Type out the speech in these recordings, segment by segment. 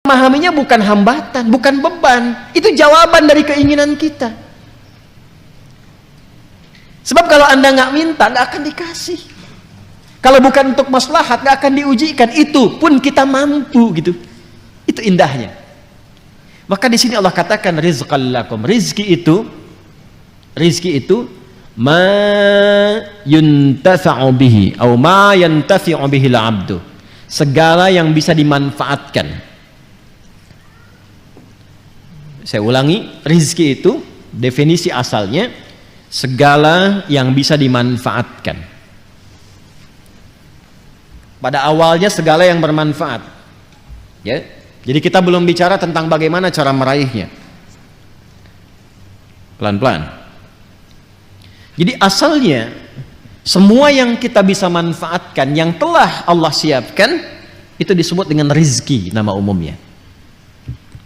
memahaminya bukan hambatan, bukan beban. Itu jawaban dari keinginan kita. Sebab kalau Anda nggak minta, nggak akan dikasih. Kalau bukan untuk maslahat, nggak akan diujikan. Itu pun kita mampu gitu. Itu indahnya. Maka di sini Allah katakan rizqan lakum. Rizki itu ma yuntafa'u bihi atau ma yantafi'u bihi al-'abdu. Segala yang bisa dimanfaatkan. Saya ulangi, rizki itu definisi asalnya segala yang bisa dimanfaatkan. Pada awalnya segala yang bermanfaat. Ya. Jadi kita belum bicara tentang bagaimana cara meraihnya. Pelan-pelan. Jadi asalnya semua yang kita bisa manfaatkan yang telah Allah siapkan itu disebut dengan rizki nama umumnya.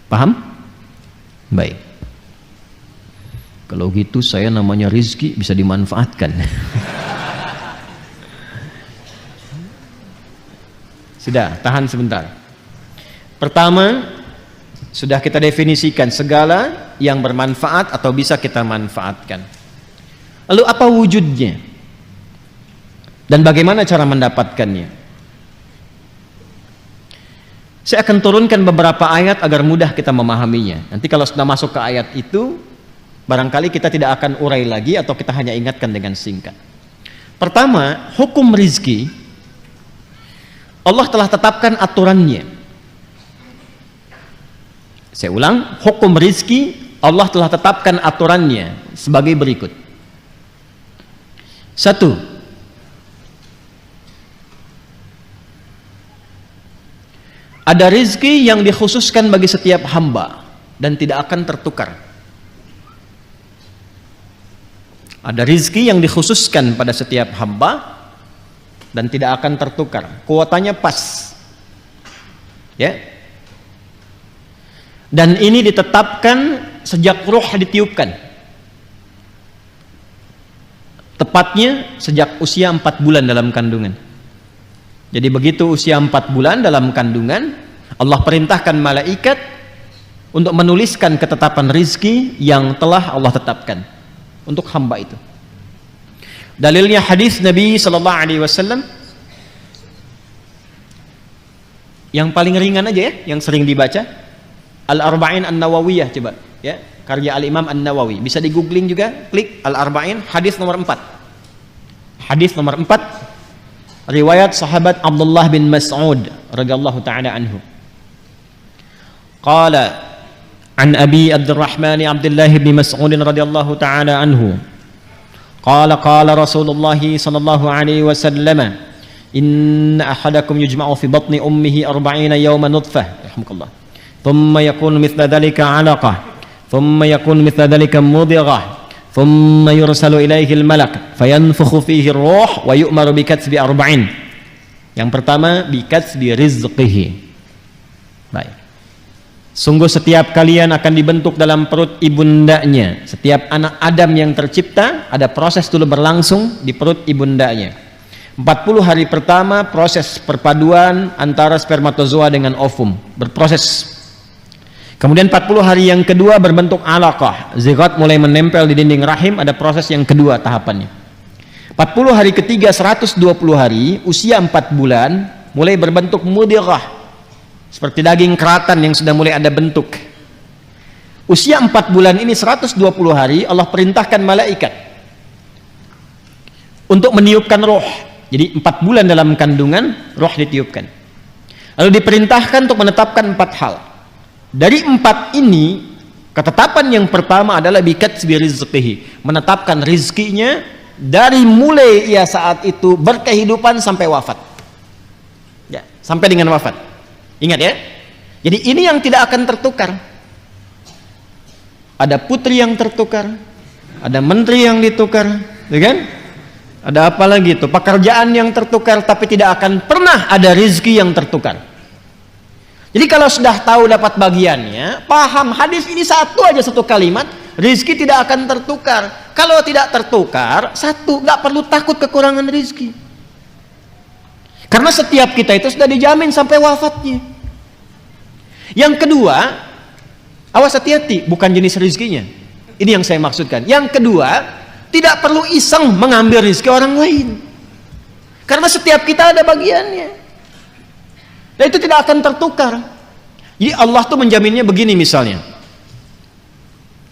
Paham? Baik. Kalau gitu saya namanya rizki bisa dimanfaatkan. Sudah, tahan sebentar. Pertama, sudah kita definisikan segala yang bermanfaat atau bisa kita manfaatkan. Lalu apa wujudnya? Dan bagaimana cara mendapatkannya? Saya akan turunkan beberapa ayat agar mudah kita memahaminya. Nanti kalau sudah masuk ke ayat itu, barangkali kita tidak akan urai lagi atau kita hanya ingatkan dengan singkat. Pertama, hukum rizki Allah telah tetapkan aturannya. Saya ulang, hukum rizki Allah telah tetapkan aturannya sebagai berikut. 1. Ada rizki yang dikhususkan bagi setiap hamba dan tidak akan tertukar. Ada rizki yang dikhususkan pada setiap hamba dan tidak akan tertukar. Kuotanya pas. Ya. Dan ini ditetapkan sejak ruh ditiupkan. Tepatnya sejak usia 4 bulan dalam kandungan. Jadi begitu usia 4 bulan dalam kandungan, Allah perintahkan malaikat untuk menuliskan ketetapan rizki yang telah Allah tetapkan untuk hamba itu. Dalilnya hadis Nabi SAW yang paling ringan aja ya, yang sering dibaca. Al-Arba'in An-Nawawiyah, coba ya, karya Al-Imam An-Nawawi. Bisa di googling juga, klik Al-Arba'in, hadis nomor 4. Hadis nomor 4 riwayat sahabat Abdullah bin Mas'ud radhiyallahu taala anhu. Qala an Abi Abdurrahman Abdullah bin Mas'ud radhiyallahu taala anhu. Qala qala Rasulullah sallallahu alaihi wasallam, inna ahadakum yujma'u fi batni ummihi 40 yawman nutfah. Rahmukallah. ثم يكون مثل ذلك علقة ثم يكون مثل ذلك مضغة ثم يرسل إليه الملك فينفخ فيه الروح ويؤمر بكتب 40. Yang pertama bikatbi rizqihi. Baik. Sungguh setiap kalian akan dibentuk dalam perut ibundanya. Setiap anak Adam yang tercipta ada proses dulu berlangsung di perut ibundanya. 40 hari pertama proses perpaduan antara spermatozoa dengan ovum berproses. Kemudian 40 hari yang kedua berbentuk alaqah, zigot mulai menempel di dinding rahim, ada proses yang kedua tahapannya. 40 hari ketiga 120 hari, usia 4 bulan mulai berbentuk mudghah, seperti daging keratan yang sudah mulai ada bentuk. Usia 4 bulan ini 120 hari Allah perintahkan malaikat untuk meniupkan roh. Jadi 4 bulan dalam kandungan roh ditiupkan. Lalu diperintahkan untuk menetapkan 4 hal. Dari 4 ini, ketetapan yang pertama adalah bikatbi rizqihi, menetapkan rizkinya dari mulai ia saat itu berkehidupan sampai wafat. Ya, sampai dengan wafat. Ingat ya. Jadi ini yang tidak akan tertukar. Ada putri yang tertukar, ada menteri yang ditukar, ya kan? Ada apa lagi itu? Pekerjaan yang tertukar, tapi tidak akan pernah ada rizki yang tertukar. Jadi kalau sudah tahu dapat bagiannya, paham hadis ini satu aja, satu kalimat, rizki tidak akan tertukar. Kalau tidak tertukar, satu, nggak perlu takut kekurangan rizki. Karena setiap kita itu sudah dijamin sampai wafatnya. Yang kedua, awas hati-hati, bukan jenis rezekinya. Ini yang saya maksudkan. Yang kedua, tidak perlu iseng mengambil rezeki orang lain. Karena setiap kita ada bagiannya. Dan itu tidak akan tertukar. Jadi Allah tuh menjaminnya begini misalnya.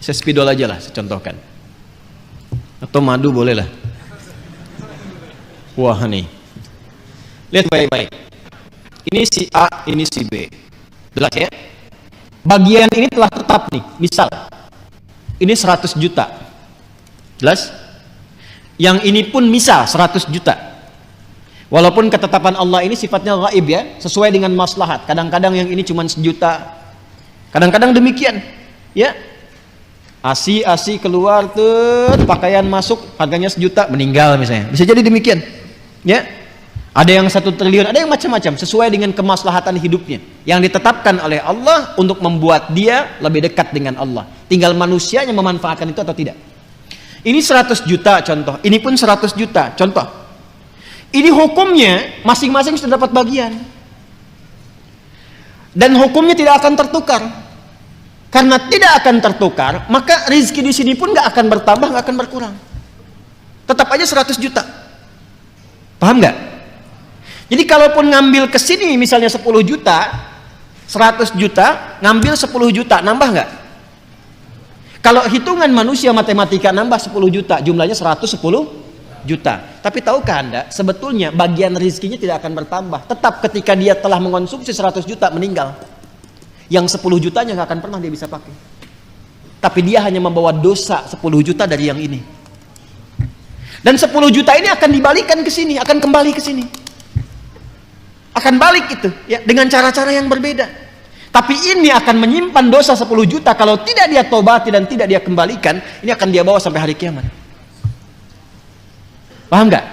Saya spidol aja lah, saya contohkan. Atau madu boleh lah. Wah nih. Lihat baik-baik. Ini si A, ini si B. Jelas ya? Bagian ini telah tetap nih. Misal, ini 100 juta. Jelas? Yang ini pun misal 100 juta. Walaupun ketetapan Allah ini sifatnya gaib ya, sesuai dengan maslahat. Kadang-kadang yang ini cuma 1 juta. Kadang-kadang demikian. Ya. Asi keluar tuh, pakaian masuk, harganya 1 juta, meninggal misalnya. Bisa jadi demikian. Ya. Ada yang 1 triliun, ada yang macam-macam sesuai dengan kemaslahatan hidupnya yang ditetapkan oleh Allah untuk membuat dia lebih dekat dengan Allah. Tinggal manusianya memanfaatkan itu atau tidak. Ini 100 juta contoh, ini pun 100 juta contoh. Ini hukumnya masing-masing sudah dapat bagian. Dan hukumnya tidak akan tertukar. Karena tidak akan tertukar, maka rezeki di sini pun nggak akan bertambah, nggak akan berkurang. Tetap aja 100 juta. Paham nggak? Jadi kalaupun ngambil ke sini misalnya 10 juta, 100 juta, ngambil 10 juta, nambah nggak? Kalau hitungan manusia matematika nambah 10 juta, jumlahnya 110 juta. Tapi tahukah Anda, sebetulnya bagian rezekinya tidak akan bertambah. Tetap ketika dia telah mengonsumsi 100 juta, meninggal. Yang 10 jutanya nggak akan pernah dia bisa pakai. Tapi dia hanya membawa dosa 10 juta dari yang ini. Dan 10 juta ini akan dibalikan ke sini, akan kembali ke sini. Akan balik itu ya dengan cara-cara yang berbeda. Tapi ini akan menyimpan dosa 10 juta kalau tidak dia tobati dan tidak dia kembalikan, ini akan dia bawa sampai hari kiamat. Paham nggak?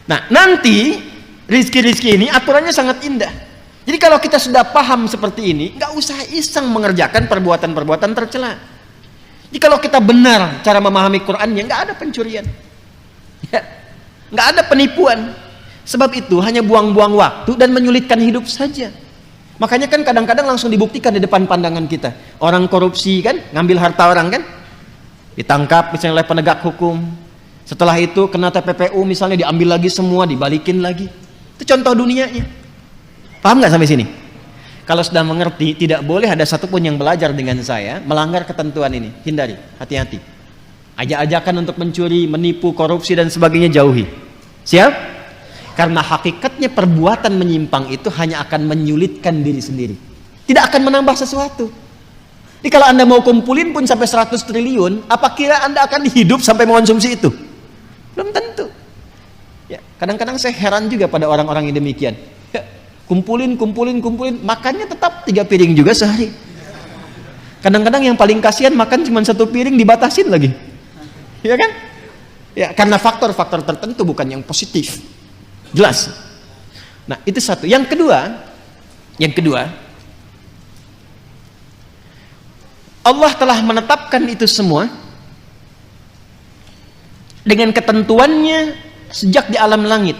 Nah, nanti rizki-rizki ini aturannya sangat indah. Jadi kalau kita sudah paham seperti ini, nggak usah iseng mengerjakan perbuatan-perbuatan tercela. Jadi kalau kita benar cara memahami Qur'annya, nggak ada pencurian, ya, nggak ada penipuan. Sebab itu hanya buang-buang waktu dan menyulitkan hidup saja. Makanya kan kadang-kadang langsung dibuktikan di depan pandangan kita. Orang korupsi kan, ngambil harta orang kan, ditangkap misalnya oleh penegak hukum. Setelah itu kena TPPU misalnya, diambil lagi semua, dibalikin lagi. Itu contoh dunianya. Paham nggak sampai sini? Kalau sudah mengerti, tidak boleh ada satupun yang belajar dengan saya melanggar ketentuan ini. Hindari, hati-hati. Ajak-ajakan untuk mencuri, menipu, korupsi dan sebagainya jauhi. Siap? Karena hakikatnya perbuatan menyimpang itu hanya akan menyulitkan diri sendiri. Tidak akan menambah sesuatu. Jadi kalau Anda mau kumpulin pun sampai 100 triliun, apa kira Anda akan hidup sampai mengonsumsi itu? Belum tentu. Ya, kadang-kadang saya heran juga pada orang-orang yang demikian. Ya, kumpulin, makannya tetap 3 piring juga sehari. Kadang-kadang yang paling kasihan makan cuma 1 piring dibatasin lagi. Ya kan? Ya, karena faktor-faktor tertentu bukan yang positif. Jelas. Nah, itu satu. Yang kedua, Allah telah menetapkan itu semua dengan ketentuannya sejak di alam langit.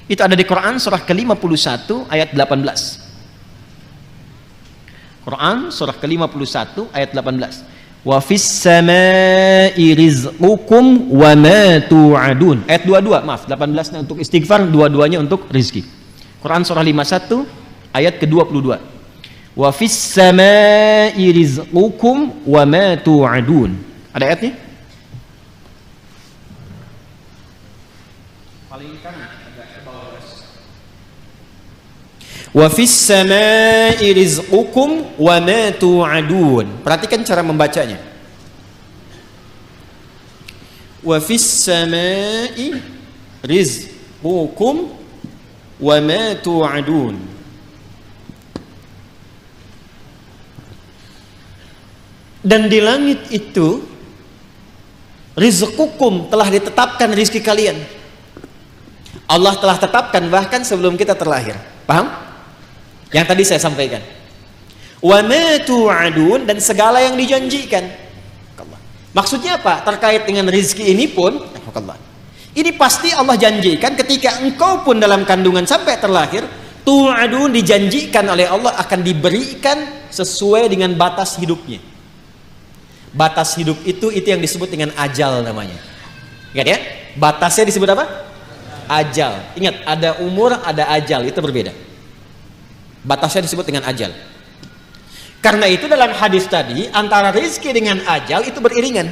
Itu ada di Quran surah ke-51 ayat 18. Quran surah ke-51 ayat 18. Wa fis samaa'i rizqukum wa ma tu'adun. Ayat 22, maaf, 18-nya untuk istighfar, 22-nya untuk rizki. Quran surah 51 ayat ke-22. Wa fis samaa'i rizqukum wa ma tu'adun. Ada ayatnya? Paling kanan agak ke bawah. Wa fis samaa'i rizqukum wa ma tu'adun. Perhatikan cara membacanya. Wa fis samaa'i rizqukum wa ma tu'adun. Dan di langit itu rizqukum, telah ditetapkan rizki kalian. Allah telah tetapkan bahkan sebelum kita terlahir. Paham? Yang tadi saya sampaikan. Wa ma tu'adun, dan segala yang dijanjikan. Maksudnya apa? Terkait dengan rezeki ini pun, ini pasti Allah janjikan ketika engkau pun dalam kandungan sampai terlahir, Tu'adun, dijanjikan oleh Allah akan diberikan sesuai dengan batas hidupnya. Batas hidup itu yang disebut dengan ajal namanya. Ingat ya, batasnya disebut apa? Ajal. Ingat, ada umur, ada ajal, itu berbeda. Batasnya disebut dengan ajal. Karena itu dalam hadis tadi, antara rizki dengan ajal itu beriringan.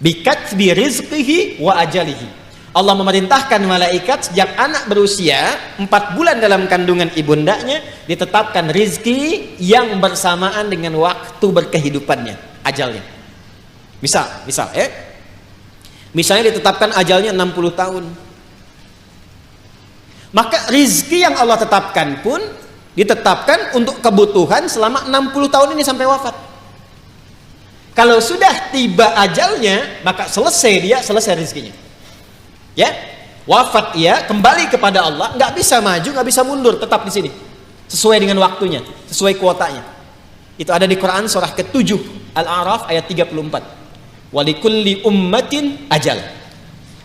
Bikatbi rizqihi wa ajalihi. Allah memerintahkan malaikat sejak anak berusia 4 bulan dalam kandungan ibundanya ditetapkan rizki yang bersamaan dengan waktu berkehidupannya, ajalnya. Misalnya ditetapkan ajalnya 60 tahun. Maka rizki yang Allah tetapkan pun ditetapkan untuk kebutuhan selama 60 tahun ini sampai wafat. Kalau sudah tiba ajalnya, maka selesai rizkinya. Ya, wafat ia, kembali kepada Allah, nggak bisa maju, nggak bisa mundur, tetap di sini sesuai dengan waktunya, sesuai kuotanya. Itu ada di Quran surah ke-7 Al-A'raf ayat 34. Walikulli ummatin ajal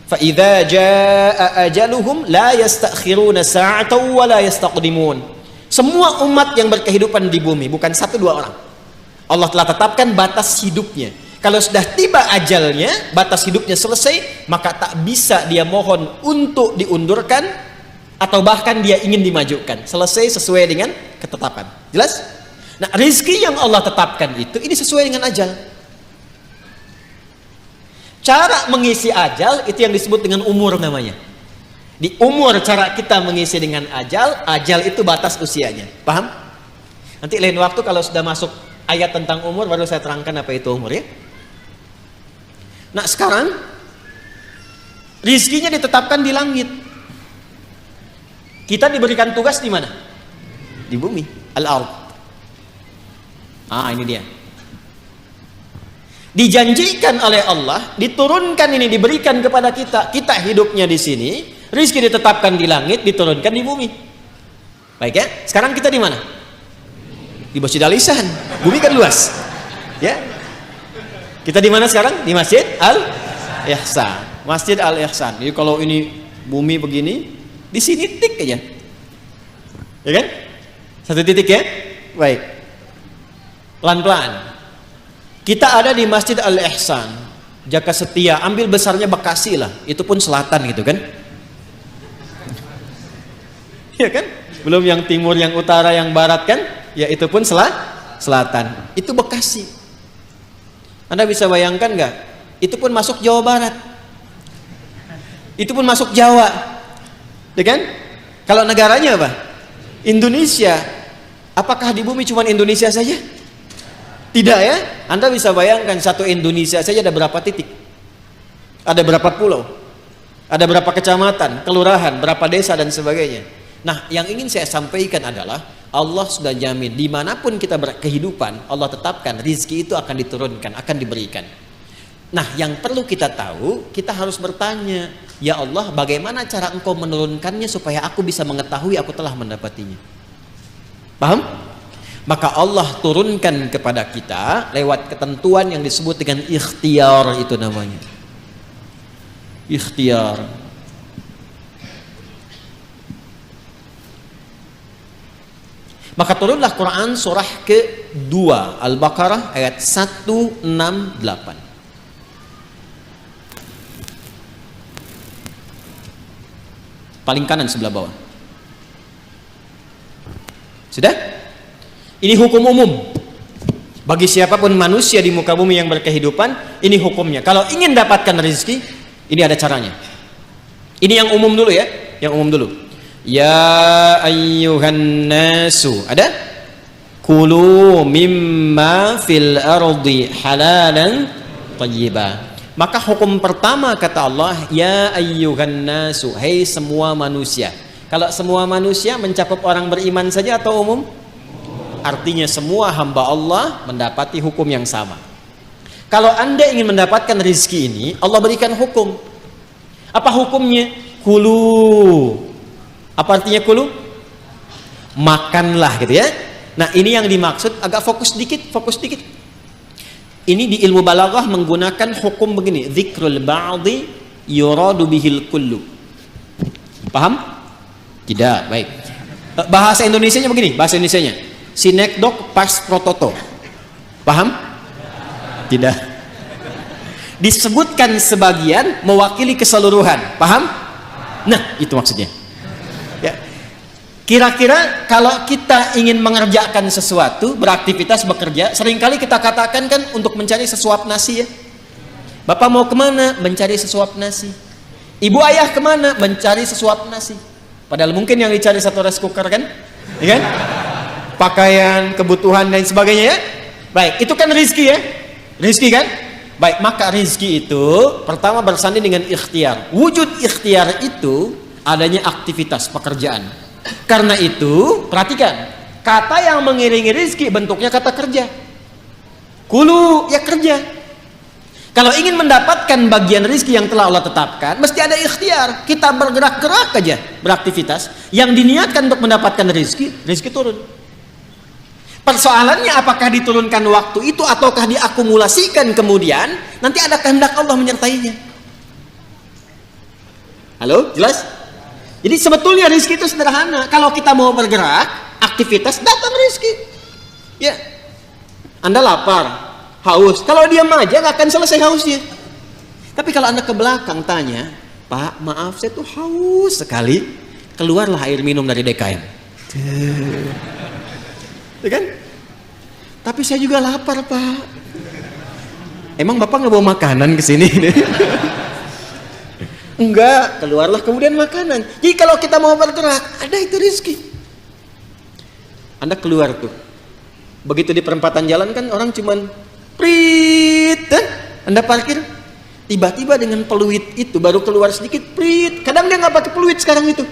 fa idza jaa ajaluhum la yastakhiruna sa'atan wa la yastaqdimun. Semua umat yang berkehidupan di bumi, bukan 1-2 orang, Allah telah tetapkan batas hidupnya. Kalau sudah tiba ajalnya, batas hidupnya selesai, maka tak bisa dia mohon untuk diundurkan atau bahkan dia ingin dimajukan. Selesai sesuai dengan ketetapan. Jelas? Nah, rizki yang Allah tetapkan itu, ini sesuai dengan ajal. Cara mengisi ajal itu yang disebut dengan umur namanya. Di umur cara kita mengisi dengan ajal itu batas usianya. Paham? Nanti lain waktu kalau sudah masuk ayat tentang umur baru saya terangkan apa itu umur ya. Nah sekarang rizkinya ditetapkan di langit. Kita diberikan tugas di mana? Di bumi, al-ard. Ini dia. Dijanjikan oleh Allah, diturunkan ini, diberikan kepada kita. Kita hidupnya di sini, rizki ditetapkan di langit, diturunkan di bumi. Baik ya. Sekarang kita di mana? Di Masjid Al-Ihsan. Bumi kan luas. Ya. Kita di mana sekarang? Di Masjid Al-Ihsan. Masjid Al-Ihsan. Jadi kalau ini bumi begini, di sini tik aja. Ya kan? 1 titik ya. Baik. Pelan-pelan. Kita ada di Masjid Al-Ihsan. Jaka Setia, ambil besarnya Bekasi lah. Itu pun selatan gitu kan? Ya kan? Belum yang timur, yang utara, yang barat kan? Ya itu pun selatan. Itu Bekasi. Anda bisa bayangkan nggak? Itu pun masuk Jawa Barat. Itu pun masuk Jawa. Ya kan? Kalau negaranya apa? Indonesia. Apakah di bumi cuma Indonesia saja? Tidak ya? Anda bisa bayangkan satu Indonesia saja ada berapa titik? Ada berapa pulau? Ada berapa kecamatan, kelurahan, berapa desa dan sebagainya. Nah, yang ingin saya sampaikan adalah Allah sudah jamin dimanapun kita berkehidupan, Allah tetapkan rizki itu akan diturunkan, akan diberikan. Nah, yang perlu kita tahu, kita harus bertanya, ya Allah, bagaimana cara Engkau menurunkannya supaya aku bisa mengetahui aku telah mendapatinya? Paham? Maka Allah turunkan kepada kita lewat ketentuan yang disebut dengan ikhtiar, itu namanya. Ikhtiar. Maka turunlah Quran surah ke-2 Al-Baqarah ayat 168. Paling kanan sebelah bawah. Sudah? Ini hukum umum. Bagi siapapun manusia di muka bumi yang berkehidupan, ini hukumnya. Kalau ingin dapatkan rezeki, ini ada caranya. Ini yang umum dulu ya, yang umum dulu. Ya ayyuhan nasu, ada? Kulu mimma fil ardi halalan thayyibah. Maka hukum pertama kata Allah, ya ayyuhan nasu, hai semua manusia. Kalau semua manusia mencakup orang beriman saja atau umum? Artinya semua hamba Allah mendapati hukum yang sama. Kalau Anda ingin mendapatkan rezeki ini, Allah berikan hukum. Apa hukumnya? Kulu. Apa artinya kulu? Makanlah gitu ya. Nah, ini yang dimaksud, agak fokus dikit. Ini di ilmu balaghah menggunakan hukum begini, dzikrul ba'dhi yuradu bihil kullu. Paham? Tidak, baik. Bahasa Indonesianya begini, bahasa Indonesianya. Sinekdok pas prototo. Paham? Tidak. Disebutkan sebagian mewakili keseluruhan. Paham? Nah, itu maksudnya. Ya. Kira-kira kalau kita ingin mengerjakan sesuatu, beraktivitas, bekerja, seringkali kita katakan kan untuk mencari sesuap nasi ya. Bapak mau kemana? Mencari sesuap nasi. Ibu ayah kemana? Mencari sesuap nasi. Padahal mungkin yang dicari satu rice cooker kan? Ya kan? Pakaian, kebutuhan dan sebagainya ya. Baik, itu kan rizki ya. Rizki kan? Baik, maka rizki itu pertama bersanding dengan ikhtiar. Wujud ikhtiar itu adanya aktivitas pekerjaan. Karena itu, perhatikan, kata yang mengiringi rizki bentuknya kata kerja. Kulu, ya kerja. Kalau ingin mendapatkan bagian rizki yang telah Allah tetapkan, mesti ada ikhtiar. Kita bergerak-gerak aja, beraktivitas. Yang diniatkan untuk mendapatkan rizki, rizki turun. Persoalannya apakah diturunkan waktu itu ataukah diakumulasikan kemudian, nanti ada kehendak Allah menyertainya. Halo, jelas? Jadi sebetulnya rizki itu sederhana. Kalau kita mau bergerak, aktivitas, datang rizki. Ya, Anda lapar, haus. Kalau diam aja nggak akan selesai hausnya. Tapi kalau Anda ke belakang tanya, Pak, maaf saya tuh haus sekali. Keluarlah air minum dari DKM. Ya kan? Tapi saya juga lapar, Pak. Emang Bapak nggak bawa makanan ke sini? Enggak, keluarlah kemudian makanan. Jadi kalau kita mau bergerak, ada itu rezeki. Anda keluar tuh. Begitu di perempatan jalan kan orang cuman prit, Anda parkir, tiba-tiba dengan peluit itu baru keluar sedikit, prit. Kadang dia nggak pakai peluit sekarang itu.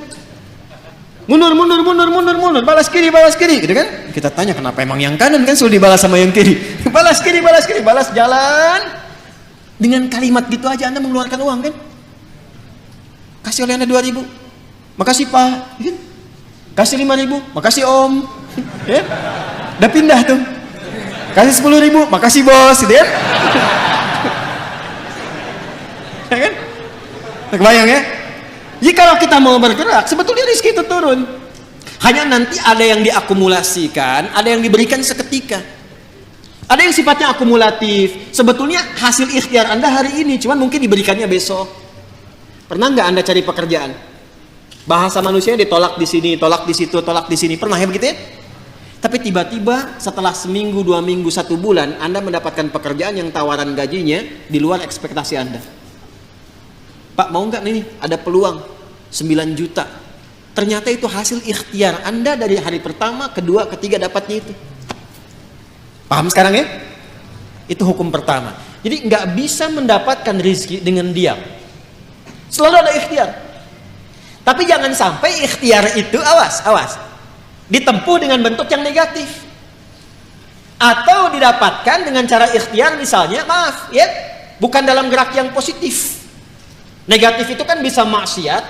Mundur, balas kiri, gitu kan? Kita tanya kenapa emang yang kanan kan sudah dibalas sama yang kiri. Balas kiri, balas jalan. Dengan kalimat gitu aja Anda mengeluarkan uang kan? Kasih oleh Anda 2.000. Makasih Pak. Kasih 5.000. Makasih Om. Ya? Udah pindah tuh. Kasih 10.000. Makasih Bos, gitu ya? Ya kan? Kebayang ya? Jadi kalau kita mau bergerak, sebetulnya rezeki itu turun. Hanya nanti ada yang diakumulasikan, ada yang diberikan seketika. Ada yang sifatnya akumulatif. Sebetulnya hasil ikhtiar Anda hari ini, cuman mungkin diberikannya besok. Pernah nggak Anda cari pekerjaan? Bahasa manusianya ditolak di sini, tolak di situ, tolak di sini. Pernah ya begitu ya? Tapi tiba-tiba setelah seminggu, 2 minggu, 1 bulan, Anda mendapatkan pekerjaan yang tawaran gajinya di luar ekspektasi Anda. Pak, mau nggak nih? Ada peluang 9 juta. Ternyata itu hasil ikhtiar Anda dari hari pertama, kedua, ketiga dapatnya itu. Paham sekarang ya? Itu hukum pertama. Jadi nggak bisa mendapatkan rezeki dengan diam. Selalu ada ikhtiar. Tapi jangan sampai ikhtiar itu, awas, ditempuh dengan bentuk yang negatif. Atau didapatkan dengan cara ikhtiar misalnya, maaf ya, bukan dalam gerak yang positif. Negatif itu kan bisa maksiat,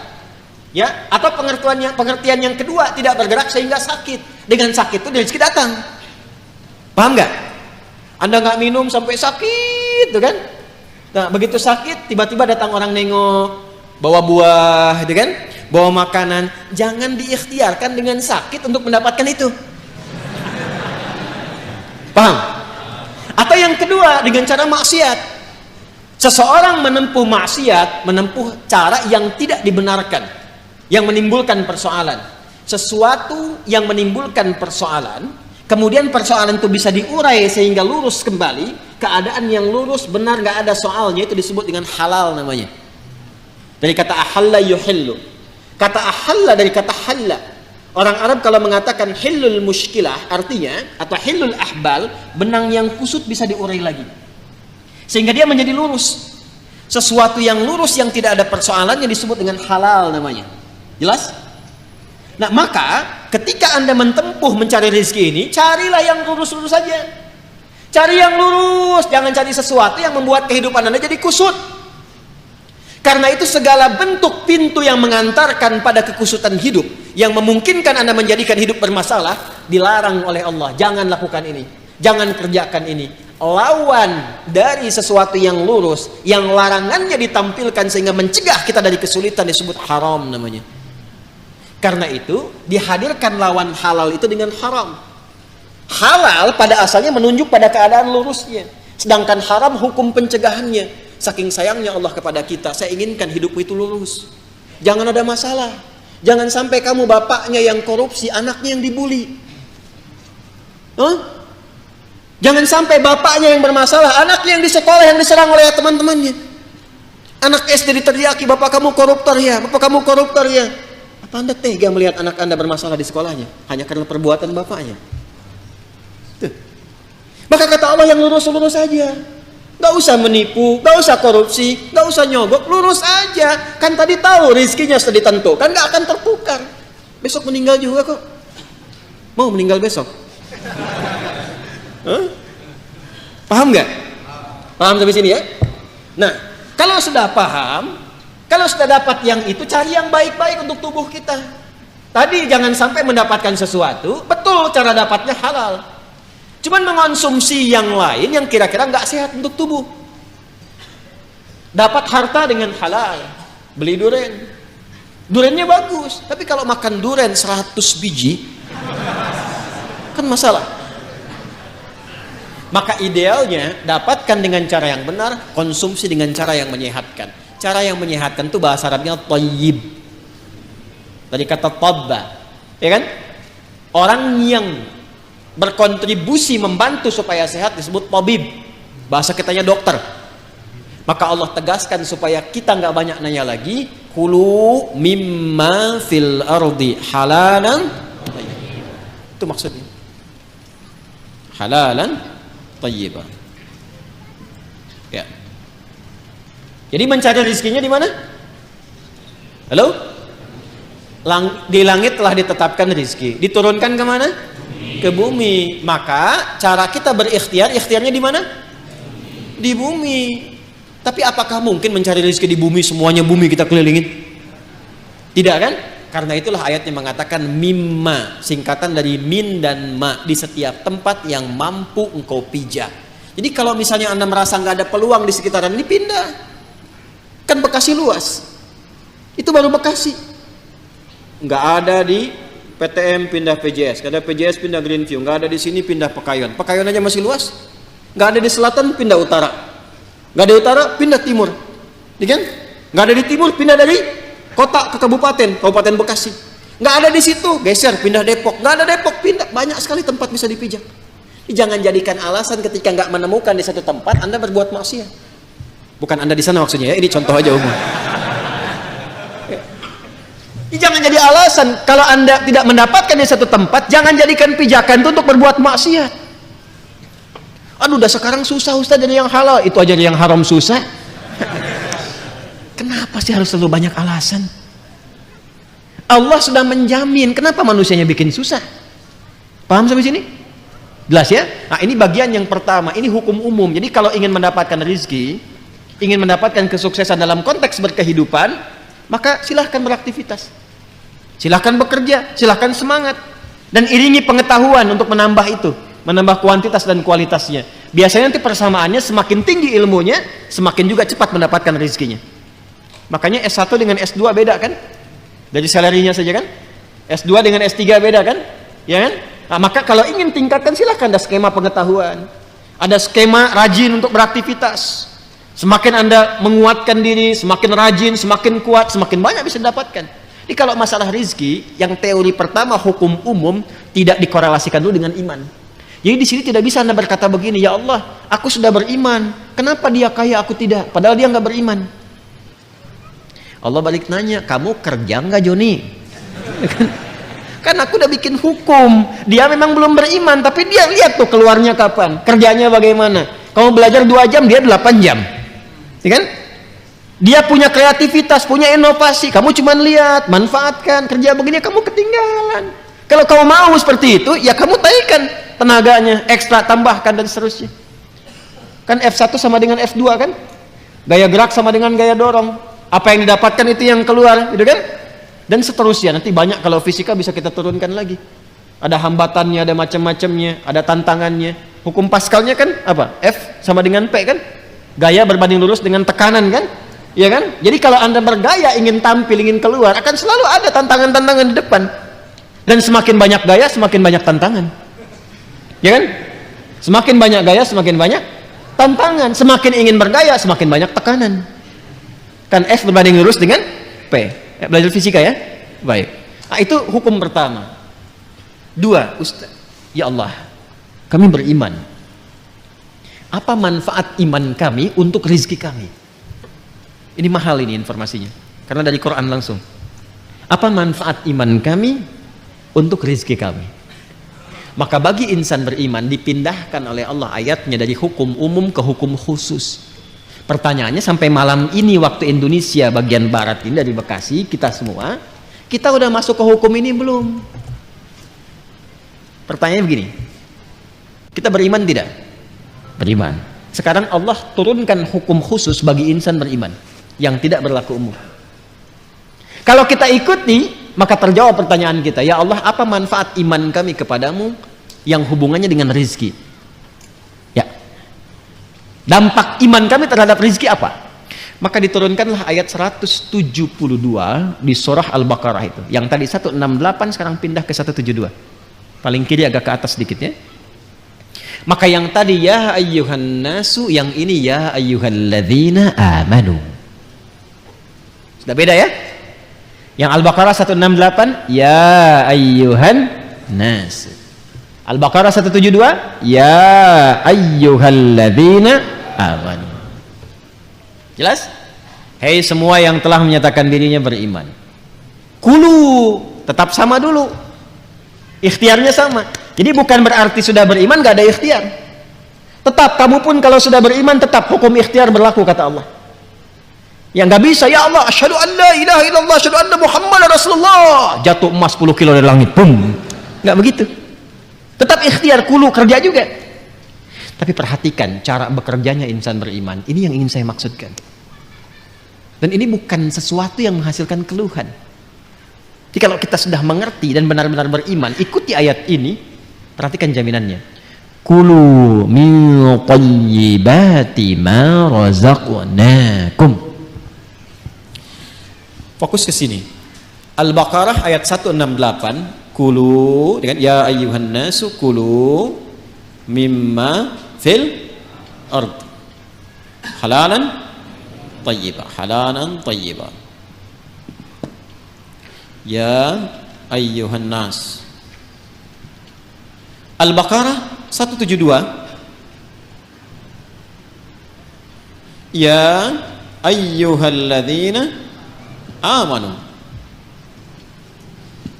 ya, atau pengertian yang kedua, tidak bergerak sehingga sakit. Dengan sakit itu rezeki datang. Paham nggak? Anda nggak minum sampai sakit, tuh kan? Nah, begitu sakit, tiba-tiba datang orang nengok, bawa buah, gitu kan? Bawa makanan. Jangan diikhtiarkan dengan sakit untuk mendapatkan itu. Paham? Atau yang kedua, dengan cara maksiat. Seseorang menempuh maksiat, menempuh cara yang tidak dibenarkan, yang menimbulkan persoalan. Sesuatu yang menimbulkan persoalan, kemudian persoalan itu bisa diurai sehingga lurus kembali. Keadaan yang lurus, benar, nggak ada soalnya, itu disebut dengan halal namanya. Dari kata ahalla yuhillu. Kata ahalla dari kata halla. Orang Arab kalau mengatakan hillul mushkilah, artinya, atau hillul ahbal, benang yang kusut bisa diurai lagi. Sehingga dia menjadi lurus. Sesuatu yang lurus yang tidak ada persoalannya disebut dengan halal namanya. Jelas? Nah, maka ketika Anda menempuh mencari rezeki ini, carilah yang lurus-lurus saja. Cari yang lurus, jangan cari sesuatu yang membuat kehidupan Anda jadi kusut. Karena itu segala bentuk pintu yang mengantarkan pada kekusutan hidup, yang memungkinkan Anda menjadikan hidup bermasalah, dilarang oleh Allah. Jangan lakukan ini, jangan kerjakan ini. Lawan dari sesuatu yang lurus, yang larangannya ditampilkan sehingga mencegah kita dari kesulitan, disebut haram namanya. Karena itu dihadirkan lawan halal itu dengan haram. Halal pada asalnya menunjuk pada keadaan lurusnya, sedangkan haram hukum pencegahannya. Saking sayangnya Allah kepada kita, saya inginkan hidupmu itu lurus, jangan ada masalah. Jangan sampai kamu bapaknya yang korupsi, anaknya yang dibully. Jangan sampai bapaknya yang bermasalah, anaknya yang di sekolah yang diserang oleh teman-temannya. Anak SD diteriaki, bapak kamu koruptor ya, bapak kamu koruptor ya. Apa Anda tega melihat anak Anda bermasalah di sekolahnya hanya karena perbuatan bapaknya? Tuh. Maka kata Allah yang lurus-lurus saja. Gak usah menipu, gak usah korupsi, gak usah nyogok, lurus aja. Kan tadi tahu rizkinya sudah ditentukan, gak akan tertukar. Besok meninggal juga kok. Mau meninggal besok? Paham gak? Paham sampai sini ya? Nah, kalau sudah paham, kalau sudah dapat yang itu, cari yang baik-baik untuk tubuh kita. Tadi jangan sampai mendapatkan sesuatu, betul cara dapatnya halal. Cuman mengonsumsi yang lain yang kira-kira nggak sehat untuk tubuh. Dapat harta dengan halal, beli duren. Durennya bagus, tapi kalau makan duren 100 biji, kan masalah. Maka idealnya dapatkan dengan cara yang benar, konsumsi dengan cara yang menyehatkan. Cara yang menyehatkan itu bahasa Arabnya thayyib. Dari kata tabba, ya kan? Orang yang berkontribusi membantu supaya sehat disebut tabib. Bahasa kitanya dokter. Maka Allah tegaskan supaya kita nggak banyak nanya lagi. Kulu mimma fil ardi halalan thayyib. Itu maksudnya. Halalan thayyiban. Ya. Jadi mencari rezekinya di mana? Halo? Di langit telah ditetapkan rezeki. Diturunkan ke mana? Ke bumi. Maka cara kita berikhtiar, ikhtiarnya di mana? Di bumi. Tapi apakah mungkin mencari rezeki di bumi, semuanya bumi kita kelilingin? Tidak kan? Karena itulah ayatnya mengatakan mimma, singkatan dari min dan ma, di setiap tempat yang mampu engkau pijak. Jadi kalau misalnya Anda merasa nggak ada peluang di sekitaran ini, pindah. Kan Bekasi luas, itu baru Bekasi. Nggak ada di PTM pindah PJS, nggak ada PJS pindah Greenview, nggak ada di sini pindah Pekayon. Pekayon aja masih luas. Nggak ada di selatan pindah utara, nggak ada utara pindah timur, ya kan? Nggak ada di timur pindah dari kota ke kabupaten Bekasi. Nggak ada di situ geser pindah Depok, nggak ada Depok pindah. Banyak sekali tempat bisa dipijak. Jangan jadikan alasan ketika nggak menemukan di satu tempat Anda berbuat maksiat. Bukan Anda di sana maksudnya ya, ini contoh aja umum. Jangan jadi alasan kalau Anda tidak mendapatkan di satu tempat, jangan jadikan pijakan itu untuk berbuat maksiat. Aduh, udah sekarang susah Ustaz jadi yang halal, itu aja yang haram susah. Kenapa sih harus selalu banyak alasan? Allah sudah menjamin, kenapa manusianya bikin susah? Paham sampai sini? Jelas ya? Nah, ini bagian yang pertama, ini hukum umum. Jadi kalau ingin mendapatkan rezeki, ingin mendapatkan kesuksesan dalam konteks berkehidupan, maka silahkan beraktivitas, silahkan bekerja, silahkan semangat, dan iringi pengetahuan untuk menambah itu, menambah kuantitas dan kualitasnya. Biasanya nanti persamaannya semakin tinggi ilmunya, semakin juga cepat mendapatkan rezekinya. Makanya S1 dengan S2 beda kan? Dari salarinya saja kan? S2 dengan S3 beda kan? Ya kan? Nah, maka kalau ingin tingkatkan silahkan ada skema pengetahuan, ada skema rajin untuk beraktivitas. Semakin Anda menguatkan diri, semakin rajin, semakin kuat, semakin banyak bisa didapatkan. Jadi kalau masalah rezeki, yang teori pertama hukum umum tidak dikorelasikan dulu dengan iman. Jadi di sini tidak bisa Anda berkata begini, ya Allah, aku sudah beriman, kenapa dia kaya aku tidak? Padahal dia nggak beriman. Allah balik nanya, kamu kerja nggak Joni? Kan aku udah bikin hukum, dia memang belum beriman, tapi dia lihat tuh keluarnya kapan, kerjanya bagaimana. Kamu belajar 2 jam, dia 8 jam. Ya kan? Dia punya kreativitas, punya inovasi, kamu cuma lihat, manfaatkan, kerja begini kamu ketinggalan. Kalau kamu mau seperti itu, ya kamu taikan tenaganya, ekstra tambahkan dan seterusnya. Kan F1 sama dengan F2 kan? Gaya gerak sama dengan gaya dorong. Apa yang didapatkan itu yang keluar, gitu kan? Dan seterusnya. Nanti banyak kalau fisika bisa kita turunkan lagi. Ada hambatannya, ada macam-macamnya, ada tantangannya. Hukum Pascalnya kan apa? F sama dengan P kan? Gaya berbanding lurus dengan tekanan kan? Ya kan? Jadi kalau Anda bergaya, ingin tampil, ingin keluar, akan selalu ada tantangan-tantangan di depan. Dan semakin banyak gaya, semakin banyak tantangan. Ya kan? Semakin banyak gaya, semakin banyak tantangan. Semakin ingin bergaya, semakin banyak tekanan. Kan F berbanding lurus dengan P. Belajar fisika ya? Baik. Nah, itu hukum pertama. 2, Ustaz. Ya Allah, kami beriman. Apa manfaat iman kami untuk rezeki kami? Ini mahal ini informasinya. Karena dari Quran langsung. Apa manfaat iman kami untuk rezeki kami? Maka bagi insan beriman dipindahkan oleh Allah ayatnya dari hukum umum ke hukum khusus. Pertanyaannya, sampai malam ini waktu Indonesia bagian barat ini, dari Bekasi, kita semua, kita udah masuk ke hukum ini belum? Pertanyaannya begini, kita beriman tidak? Beriman. Sekarang Allah turunkan hukum khusus bagi insan beriman yang tidak berlaku umum. Kalau kita ikuti, maka terjawab pertanyaan kita, ya Allah, apa manfaat iman kami kepadamu yang hubungannya dengan rezeki? Ya, dampak iman kami terhadap rezeki apa? Maka diturunkanlah ayat 172 di surah Al-Baqarah itu. Yang tadi 168 sekarang pindah ke 172. Paling kiri agak ke atas sedikit ya. Maka yang tadi ya ayyuhan nasu, yang ini ya ayyuhalladzina amanu. Sudah beda ya? Yang Al-Baqarah 168 ya ayyuhan nas. Al-Baqarah 172 ya ayyuhalladzina amanu. Jelas? Hei semua yang telah menyatakan dirinya beriman. Kulu, tetap sama dulu. Ikhtiarnya sama. Jadi bukan berarti sudah beriman gak ada ikhtiar. Tetap kamu pun kalau sudah beriman, tetap hukum ikhtiar berlaku, kata Allah. Yang gak bisa, ya Allah, asyhadu an la ilaha illallah, asyhadu anna Muhammadar Rasulullah, jatuh emas 10 kilo dari langit, boom. Gak begitu. Tetap ikhtiar, kulu, kerja juga. Tapi perhatikan cara bekerjanya insan beriman. Ini yang ingin saya maksudkan. Dan ini bukan sesuatu yang menghasilkan keluhan. Jadi kalau kita sudah mengerti dan benar-benar beriman, ikuti ayat ini, perhatikan jaminannya. Kulu min thayyibati ma razaqnakum. Fokus ke sini. Al-Baqarah ayat 168, kulu dengan ya ayyuhan nasu kulu mimma fil ard halalan thayyiba, halalan thayyiba. Ya ayyuhan nas. Al-Baqarah 172 ya ayyuhalladzina amanu.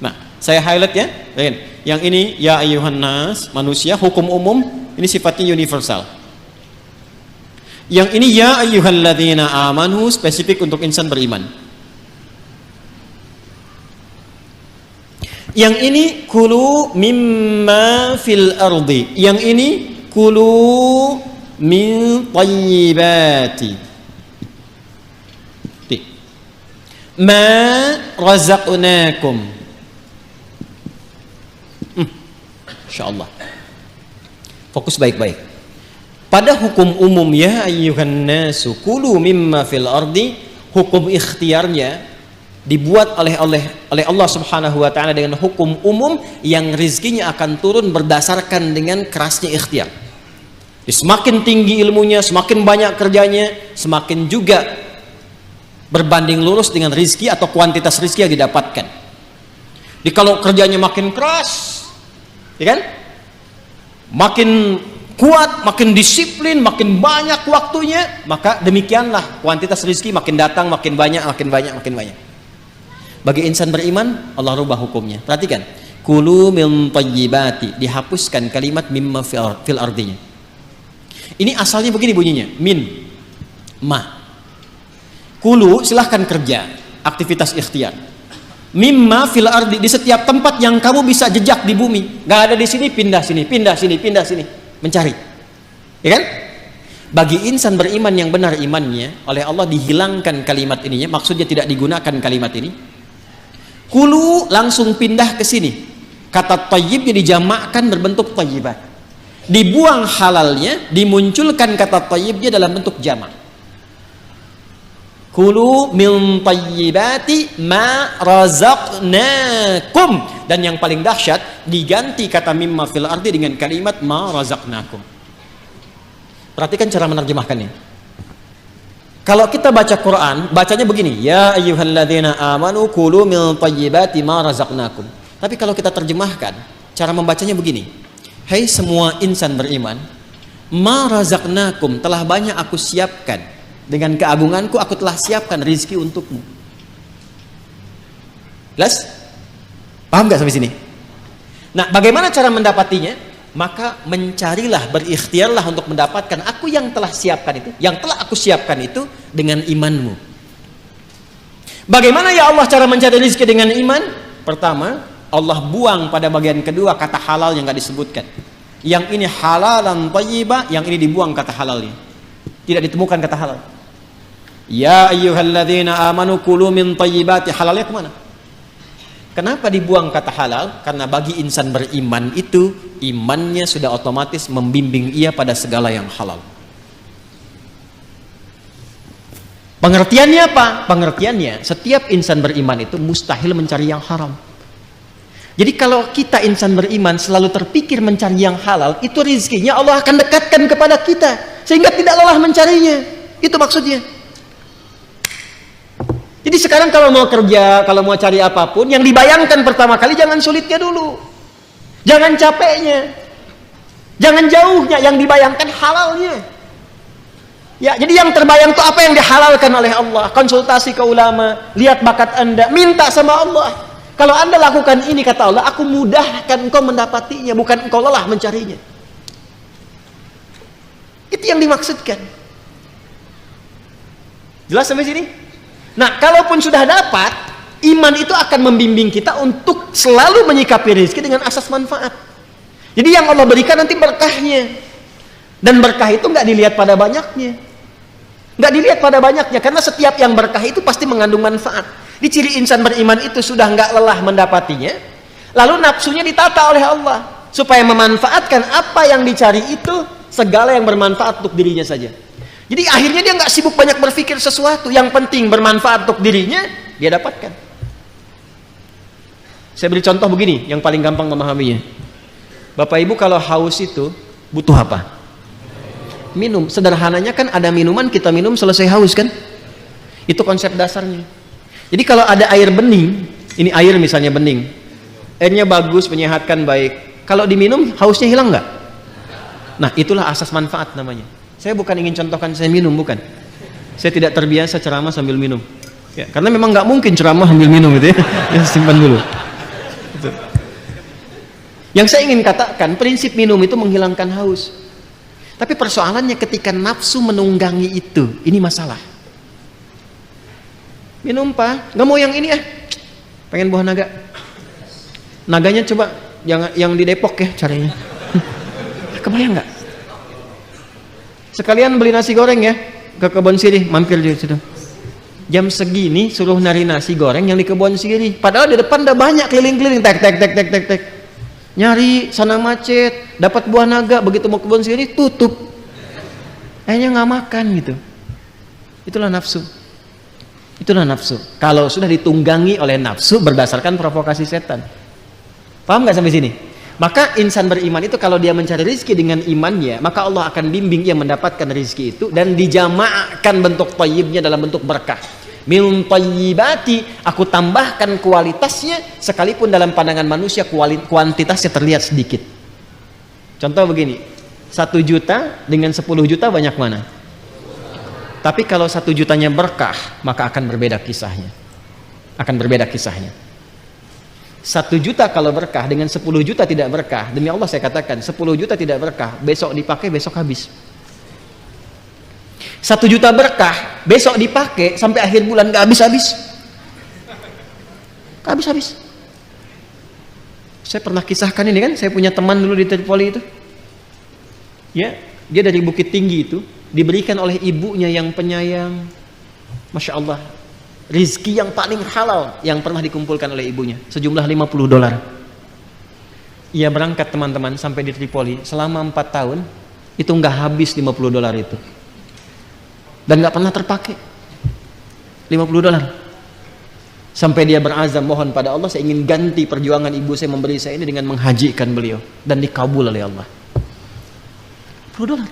Nah, saya highlight ya. Yang ini ya ayyuhan nas, manusia, hukum umum, ini sifatnya universal. Yang ini ya ayyuhalladzina amanu, spesifik untuk insan beriman. Yang ini kulu mimma fil ardi. Yang ini kulu min thayyibati ma razaqnakum. Insyaallah. Fokus baik-baik. Pada hukum umum ya ayyuhan nasu kulu mimma fil ardi, hukum ikhtiarnya dibuat oleh Allah Subhanahu wa taala dengan hukum umum yang rizkinya akan turun berdasarkan dengan kerasnya ikhtiar. Jadi semakin tinggi ilmunya, semakin banyak kerjanya, semakin juga berbanding lurus dengan rizki atau kuantitas rizki yang didapatkan. Jadi kalau kerjanya makin keras, ya kan? Makin kuat, makin disiplin, makin banyak waktunya, maka demikianlah kuantitas rizki makin datang, makin banyak, makin banyak, makin banyak. Bagi insan beriman, Allah rubah hukumnya. Perhatikan, kulu min thayyibati, dihapuskan kalimat mimma fil ardinya. Ini asalnya begini bunyinya, min, ma. Kulu silahkan kerja, aktivitas ikhtiar. Mimma fil ardi, di setiap tempat yang kamu bisa jejak di bumi. Gak ada di sini, pindah sini, pindah sini, pindah sini, mencari. Ya kan? Bagi insan beriman yang benar imannya, oleh Allah dihilangkan kalimat ininya, maksudnya tidak digunakan kalimat ini. Kulu langsung pindah ke sini. Kata thayyibnya dijamakkan berbentuk thayyibat. Dibuang halalnya, dimunculkan kata thayyibnya dalam bentuk jamak. Kulu min thayyibati ma razaqnakum. Dan yang paling dahsyat diganti kata mimma fil ardi dengan kalimat ma razaqnakum. Perhatikan cara menerjemahkannya. Kalau kita baca Quran, bacanya begini, ya ayyuhalladzina amanu kulu min thayyibati ma razaqnakum. Tapi kalau kita terjemahkan, cara membacanya begini. Hai semua insan beriman, ma razaqnakum, telah banyak aku siapkan. Dengan keagunganku aku telah siapkan rizki untukmu. Jelas? Paham gak sampai sini? Nah, bagaimana cara mendapatinya? Maka mencarilah, berikhtiarlah untuk mendapatkan aku yang telah siapkan itu, yang telah aku siapkan itu dengan imanmu. Bagaimana ya Allah cara mencari rizki dengan iman? Pertama, Allah buang pada bagian kedua kata halal yang gak disebutkan. Yang ini halalan thayyibah, yang ini dibuang kata halalnya. Tidak ditemukan kata halal. Ya ayyuhalladzina amanu kulu min thayyibati, halalnya kemana? Kenapa dibuang kata halal? Karena bagi insan beriman itu, imannya sudah otomatis membimbing ia pada segala yang halal. Pengertiannya apa? Pengertiannya, setiap insan beriman itu mustahil mencari yang haram. Jadi kalau kita insan beriman selalu terpikir mencari yang halal, itu rizkinya Allah akan dekatkan kepada kita sehingga tidak lelah mencarinya. Itu maksudnya. Jadi sekarang kalau mau kerja, kalau mau cari apapun, yang dibayangkan pertama kali jangan sulitnya dulu, jangan capeknya, jangan jauhnya, yang dibayangkan halalnya. Ya, jadi yang terbayang itu apa yang dihalalkan oleh Allah. Konsultasi ke ulama, lihat bakat Anda, minta sama Allah. Kalau Anda lakukan ini, kata Allah, aku mudahkan engkau mendapatinya, bukan engkau lelah mencarinya. Itu yang dimaksudkan. Jelas sampai sini? Nah, kalaupun sudah dapat, iman itu akan membimbing kita untuk selalu menyikapi rezeki dengan asas manfaat. Jadi yang Allah berikan nanti berkahnya. Dan berkah itu nggak dilihat pada banyaknya. Nggak dilihat pada banyaknya, karena setiap yang berkah itu pasti mengandung manfaat. Di ciri insan beriman itu sudah nggak lelah mendapatinya, lalu nafsunya ditata oleh Allah supaya memanfaatkan apa yang dicari itu, segala yang bermanfaat untuk dirinya saja. Jadi akhirnya dia nggak sibuk banyak berpikir sesuatu, yang penting bermanfaat untuk dirinya dia dapatkan. Saya beri contoh begini yang paling gampang memahaminya. Bapak Ibu kalau haus itu butuh apa? Minum. Sederhananya kan ada minuman, kita minum selesai haus kan? Itu konsep dasarnya. Jadi kalau ada air bening, ini air misalnya bening, airnya bagus, menyehatkan, baik. Kalau diminum hausnya hilang nggak? Nah, itulah asas manfaat namanya. Saya bukan ingin contohkan saya minum, bukan. Saya tidak terbiasa ceramah sambil minum. Ya, karena memang nggak mungkin ceramah sambil minum gitu ya. Ya, simpan dulu. Gitu. Yang saya ingin katakan, prinsip minum itu menghilangkan haus. Tapi persoalannya ketika nafsu menunggangi itu, ini masalah. Minum Pak, nggak mau yang ini ya. Pengen buah naga. Naganya coba yang di Depok ya caranya. Kebayang nggak? Sekalian beli nasi goreng ya, ke Kebon Sirih, mampir di situ. Jam segini suruh nari nasi goreng yang di Kebon Sirih, padahal di depan udah banyak keliling-keliling, tek. Nyari sana macet, dapat buah naga, begitu mau Kebon Sirih tutup. Akhirnya nggak makan gitu. Itulah nafsu. Itulah nafsu. Kalau sudah ditunggangi oleh nafsu berdasarkan provokasi setan. Paham nggak sampai sini? Maka insan beriman itu kalau dia mencari rizki dengan imannya, maka Allah akan bimbing ia mendapatkan rizki itu, dan dijamaahkan bentuk thayyibnya dalam bentuk berkah. Min thayyibati, aku tambahkan kualitasnya, sekalipun dalam pandangan manusia kuantitasnya terlihat sedikit. Contoh begini, 1 juta dengan 10 juta banyak mana? Tapi kalau 1 jutanya berkah, maka akan berbeda kisahnya. Akan berbeda kisahnya. 1 juta kalau berkah dengan 10 juta tidak berkah, demi Allah saya katakan 10 juta tidak berkah, besok dipakai besok habis. 1 juta berkah, besok dipakai sampai akhir bulan gak habis-habis. Gak habis-habis. Saya pernah kisahkan ini kan, saya punya teman dulu di Tripoli itu. Ya, dia dari Bukit Tinggi itu, diberikan oleh ibunya yang penyayang. Masya Allah. Rizki yang paling halal yang pernah dikumpulkan oleh ibunya, sejumlah $50. Ia berangkat teman-teman sampai di Tripoli, selama 4 tahun itu nggak habis $50 itu, dan nggak pernah terpakai. $50. Sampai dia berazam, mohon pada Allah, saya ingin ganti perjuangan ibu saya memberi saya ini dengan menghajikan beliau, dan dikabul oleh Allah. $50.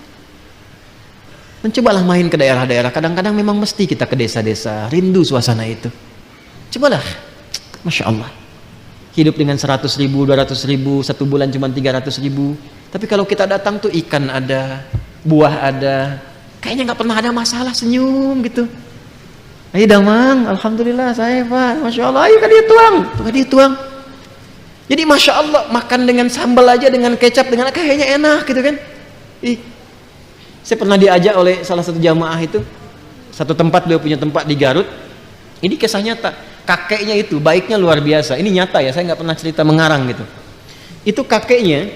Mencobalah main ke daerah-daerah. Kadang-kadang memang mesti kita ke desa-desa, rindu suasana itu. Cobalah, Masya Allah. Hidup dengan 100.000, 200.000, satu bulan cuma 300.000. Tapi kalau kita datang tuh ikan ada, buah ada, kayaknya nggak pernah ada masalah, senyum gitu. Ayo damang, alhamdulillah saya Pak, Masya Allah, ayo kan dia tuang, tuh kan dia tuang. Jadi Masya Allah, makan dengan sambal aja, dengan kecap, dengan kayaknya enak gitu kan. Saya pernah diajak oleh salah satu jamaah itu, satu tempat, beliau punya tempat di Garut. Ini kisah nyata, kakeknya itu baiknya luar biasa. Ini nyata ya, saya nggak pernah cerita mengarang gitu. Itu kakeknya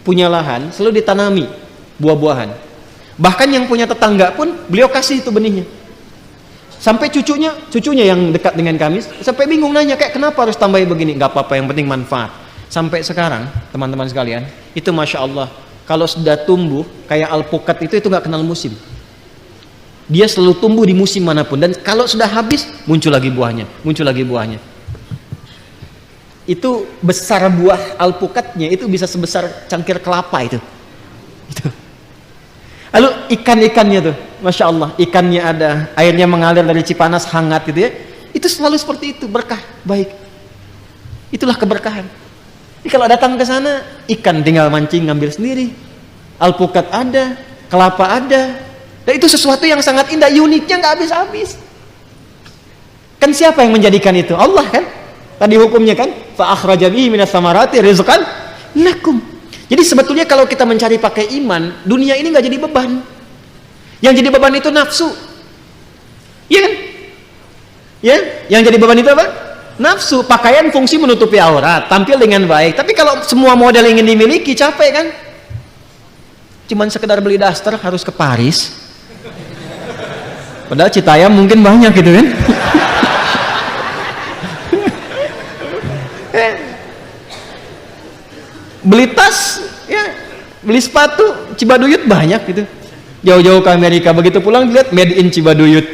punya lahan, selalu ditanami buah-buahan. Bahkan yang punya tetangga pun beliau kasih itu benihnya. Sampai cucunya yang dekat dengan kami sampai bingung nanya, kayak kenapa harus tambahin begini? Nggak apa-apa, yang penting manfaat. Sampai sekarang teman-teman sekalian, itu Masya Allah, kalau sudah tumbuh kayak alpukat itu nggak kenal musim. Dia selalu tumbuh di musim manapun, dan kalau sudah habis muncul lagi buahnya, muncul lagi buahnya. Itu besar buah alpukatnya itu bisa sebesar cangkir kelapa itu. Lalu ikan-ikannya tuh, Masya Allah, ikannya ada, airnya mengalir dari Cipanas hangat gitu ya. Itu selalu seperti itu, berkah, baik. Itulah keberkahan. Jadi kalau datang ke sana, ikan tinggal mancing ngambil sendiri, alpukat ada, kelapa ada. Dan itu sesuatu yang sangat indah, uniknya nggak habis-habis. Kan siapa yang menjadikan itu? Allah kan? Tadi hukumnya kan, fa akhraja bihi minas samarati rizqan lakum. Jadi sebetulnya kalau kita mencari pakai iman, dunia ini nggak jadi beban. Yang jadi beban itu nafsu. Iya kan? Ya, yang jadi beban itu apa? Nafsu. Pakaian fungsi menutupi aurat, tampil dengan baik. Tapi kalau semua model ingin dimiliki, capek kan? Cuman sekedar beli daster harus ke Paris. Padahal Citayam mungkin banyak gitu kan? Beli tas, ya, beli sepatu, Cibaduyut banyak gitu. Jauh-jauh ke Amerika, begitu pulang dilihat made in Cibaduyut.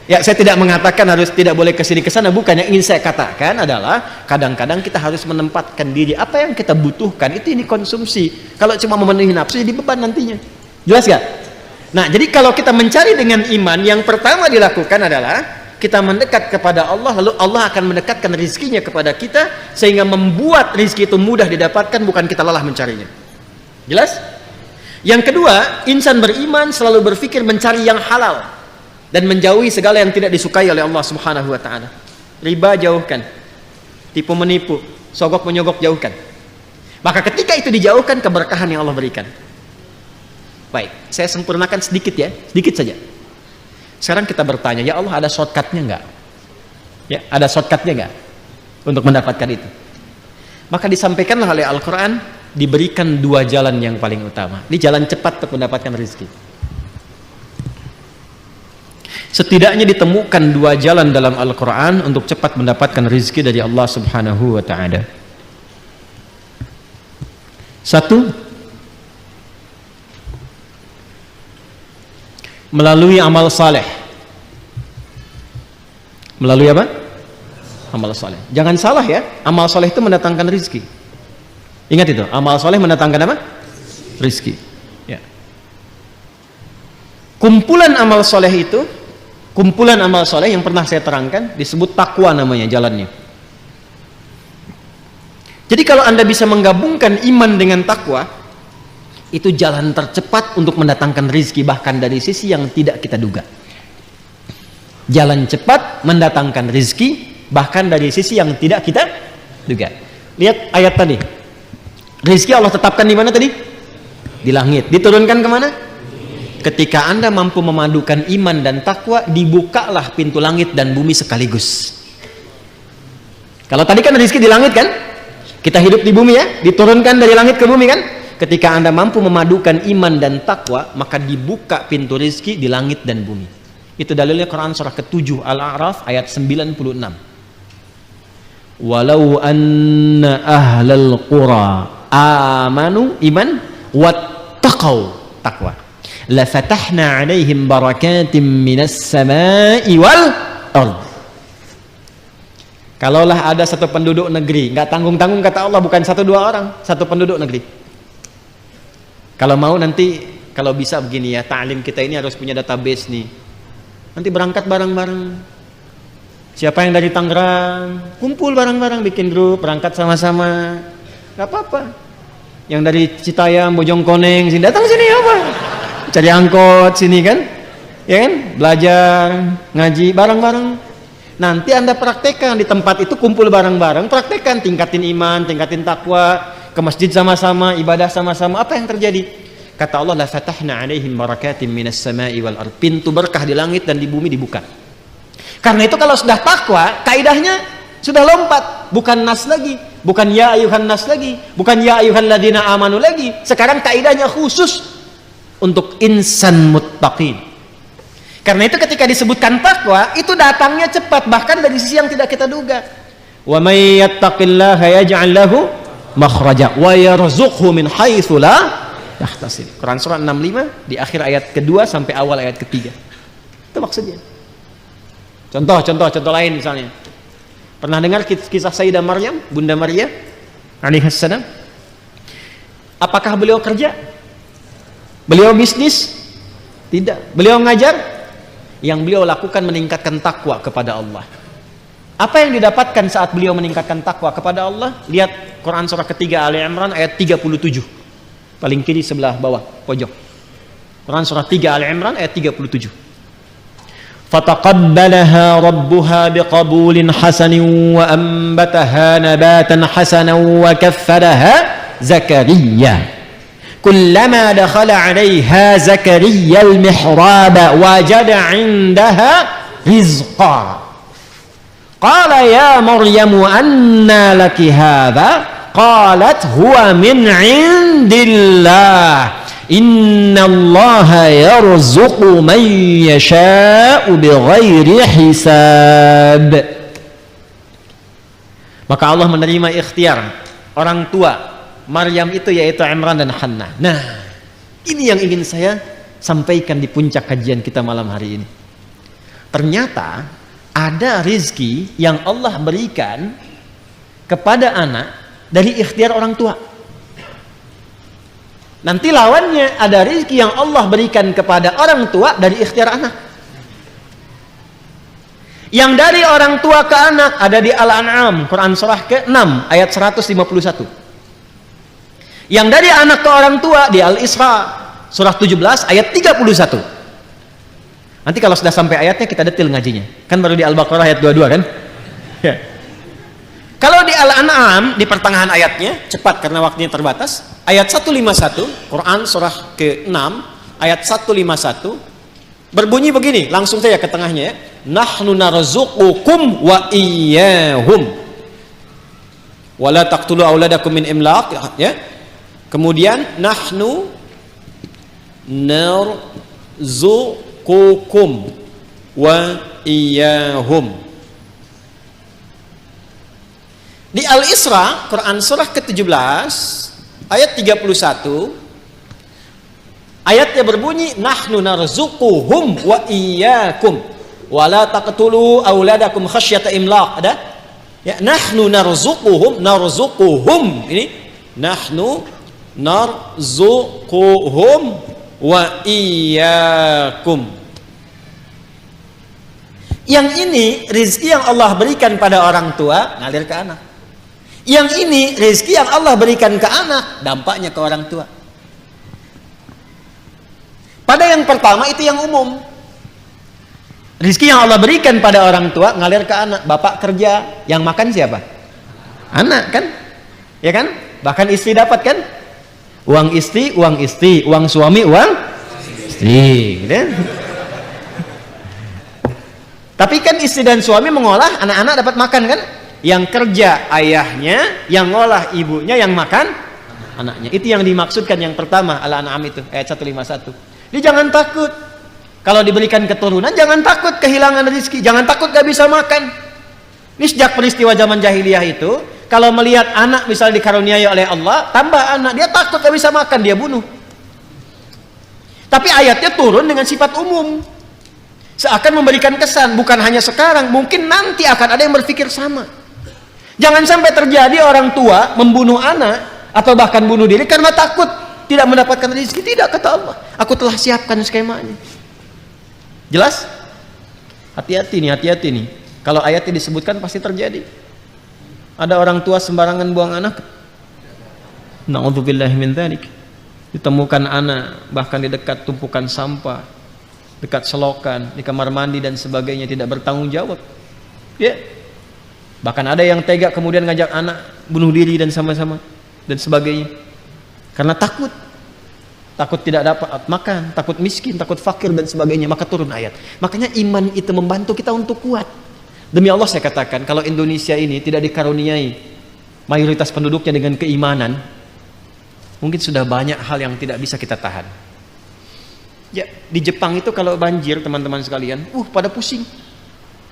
Ya, saya tidak mengatakan harus tidak boleh kesini kesana, bukan. Yang ingin saya katakan adalah kadang-kadang kita harus menempatkan diri, apa yang kita butuhkan itu ini konsumsi. Kalau cuma memenuhi nafsu jadi beban nantinya. Jelas gak? Nah, jadi kalau kita mencari dengan iman, yang pertama dilakukan adalah kita mendekat kepada Allah, lalu Allah akan mendekatkan rizkinya kepada kita, sehingga membuat rizki itu mudah didapatkan, bukan kita lelah mencarinya. Jelas? Yang kedua, insan beriman selalu berpikir mencari yang halal dan menjauhi segala yang tidak disukai oleh Allah Subhanahu wa ta'ala. Riba jauhkan, tipu menipu, sogok menyogok jauhkan. Maka ketika itu dijauhkan, keberkahan yang Allah berikan. Baik, saya sempurnakan sedikit ya, sedikit saja. Sekarang kita bertanya, ya Allah, ada shortcutnya nggak? Ya, ada shortcutnya nggak untuk mendapatkan itu? Maka disampaikanlah oleh Al-Quran, diberikan dua jalan yang paling utama. Ini jalan cepat untuk mendapatkan rezeki. Setidaknya ditemukan dua jalan dalam Al-Quran untuk cepat mendapatkan rezeki dari Allah Subhanahu wa ta'ala. Satu, melalui amal saleh. Melalui apa? Amal saleh. Jangan salah ya, amal saleh itu mendatangkan rezeki. Ingat itu, amal saleh mendatangkan apa? Rezeki. Ya. Kumpulan amal saleh itu, kumpulan amal saleh yang pernah saya terangkan disebut takwa namanya jalannya. Jadi kalau Anda bisa menggabungkan iman dengan takwa, itu jalan tercepat untuk mendatangkan rizki, bahkan dari sisi yang tidak kita duga. Jalan cepat mendatangkan rizki, bahkan dari sisi yang tidak kita duga. Lihat ayat tadi, rizki Allah tetapkan di mana tadi? Di langit. Diturunkan kemana? Ketika Anda mampu memadukan iman dan takwa, dibukalah pintu langit dan bumi sekaligus. Kalau tadi kan rizki di langit kan, kita hidup di bumi ya, diturunkan dari langit ke bumi kan. Ketika Anda mampu memadukan iman dan takwa, maka dibuka pintu rizki di langit dan bumi. Itu dalilnya Quran surah ke-7 Al-A'raf ayat 96. Walau anna ahlal qura amanu iman wattaqau, takwa, la fatahna 'alaihim barakatim minas sama'i wal ardh. Kalaulah ada satu penduduk negeri, nggak tanggung-tanggung kata Allah, bukan 1-2 orang, satu penduduk negeri. Kalau mau nanti, kalau bisa begini ya, ta'lim kita ini harus punya database nih. Nanti berangkat bareng-bareng. Siapa yang dari Tangerang, kumpul bareng-bareng, bikin grup, berangkat sama-sama. Nggak apa-apa. Yang dari Citayam, Bojongkoneng, sini datang sini apa? Cari angkot sini kan? Ya kan? Belajar, ngaji bareng-bareng. Nanti Anda praktekkan di tempat itu, kumpul bareng-bareng, praktekkan, tingkatin iman, tingkatin takwa, ke masjid sama-sama, ibadah sama-sama. Apa yang terjadi? Kata Allah, la fatahna 'alaihim barakatim minas sama'i wal ardh. Pintu berkah di langit dan di bumi dibuka. Karena itu kalau sudah takwa, kaidahnya sudah lompat, bukan nas lagi, bukan ya ayuhan nas lagi, bukan ya ayuhan ladina amanu lagi. Sekarang kaidahnya khusus untuk insan muttaqin. Karena itu ketika disebutkan takwa, itu datangnya cepat, bahkan dari sisi yang tidak kita duga. Wa may yattaqillaha yaj'al lahu makhraja wa yarzuqhu min haitsu la yahtasib. Quran surah 65 di akhir ayat kedua sampai awal ayat ketiga. Itu maksudnya. Contoh lain misalnya. Pernah dengar kisah Sayyidah Maryam, Bunda Maria alaihissalam? Apakah beliau kerja? Beliau bisnis? Tidak. Beliau ngajar? Yang beliau lakukan meningkatkan takwa kepada Allah. Apa yang didapatkan saat beliau meningkatkan takwa kepada Allah? Lihat Quran surah ketiga Ali Imran ayat 37. Paling kiri sebelah bawah pojok. Quran surah 3 Ali Imran ayat 37. Fataqabbalaha rabbuha biqabulin hasanin wa anbataha nabatan hasanan wa kaffalaha Zakaria. Kullama dakhala 'alaiha Zakaria al-mihrab wajada 'indaha rizqa. Qala ya Maryamu anna laki hadha? Qalat huwa min 'indillah. Innallaha yarzuqu man yasha'u bighairi hisab. Maka Allah menerima ikhtiar orang tua Maryam itu, yaitu Imran dan Hannah. Nah, ini yang ingin saya sampaikan di puncak kajian kita malam hari ini. Ternyata ada rizki yang Allah berikan kepada anak dari ikhtiar orang tua. Nanti lawannya ada rizki yang Allah berikan kepada orang tua dari ikhtiar anak. Yang dari orang tua ke anak ada di Al-An'am, Quran surah ke-6 ayat 151. Yang dari anak ke orang tua di Al-Isra surah 17 ayat 31. Nanti kalau sudah sampai ayatnya kita detil ngajinya. Kan baru di Al-Baqarah ayat 22 kan? Ya. Kalau di Al-An'am di pertengahan ayatnya, cepat karena waktunya terbatas, ayat 151, Quran surah ke-6 ayat 151 berbunyi begini, langsung saja ke tengahnya ya. Nahnu narzuqukum wa iyyahum. Wala taqtulu auladakum min imlaq, ya. Kemudian nahnu narzuqukum wa iyyahum. Di Al-Isra, Quran surah ke-17 ayat 31, ayatnya berbunyi nahnu narzuquhum wa iyyakum wala taqtulu auladakum khasyata imlaq. Ada? Ya, nahnu narzuquhum ini nahnu narzuquhum wa iyyakum. Yang ini rezeki yang Allah berikan pada orang tua ngalir ke anak. Yang ini rezeki yang Allah berikan ke anak, dampaknya ke orang tua. Pada yang pertama itu yang umum. Rezeki yang Allah berikan pada orang tua ngalir ke anak. Bapak kerja, yang makan siapa? Anak kan? Ya kan? Bahkan istri dapat kan? Uang istri, uang suami, uang istri, gitu. Tapi kan istri dan suami mengolah, anak-anak dapat makan kan? Yang kerja ayahnya, yang ngolah ibunya, yang makan anaknya. Itu yang dimaksudkan yang pertama, Al-An'am itu ayat 151. Jadi jangan takut kalau diberikan keturunan, jangan takut kehilangan rezeki, jangan takut gak bisa makan. Ini sejak peristiwa zaman jahiliyah itu, kalau melihat anak misalnya dikaruniai oleh Allah, tambah anak, dia takut gak bisa makan, dia bunuh. Tapi ayatnya turun dengan sifat umum. Seakan memberikan kesan, bukan hanya sekarang, mungkin nanti akan ada yang berpikir sama. Jangan sampai terjadi orang tua membunuh anak atau bahkan bunuh diri karena takut tidak mendapatkan rezeki. Tidak, kata Allah, aku telah siapkan skemanya. Jelas? Hati-hati nih. Kalau ayatnya disebutkan pasti terjadi. Ada orang tua sembarangan buang anak. Na'udzubillahi min dzalik. Ditemukan anak bahkan di dekat tumpukan sampah, dekat selokan, di kamar mandi dan sebagainya, tidak bertanggung jawab. Ya. Bahkan ada yang tega kemudian ngajak anak bunuh diri dan sama-sama dan sebagainya. Karena takut tidak dapat makan, takut miskin, takut fakir dan sebagainya, maka turun ayat. Makanya iman itu membantu kita untuk kuat. Demi Allah saya katakan, kalau Indonesia ini tidak dikaruniai mayoritas penduduknya dengan keimanan, mungkin sudah banyak hal yang tidak bisa kita tahan. Ya, di Jepang itu kalau banjir teman-teman sekalian, pada pusing.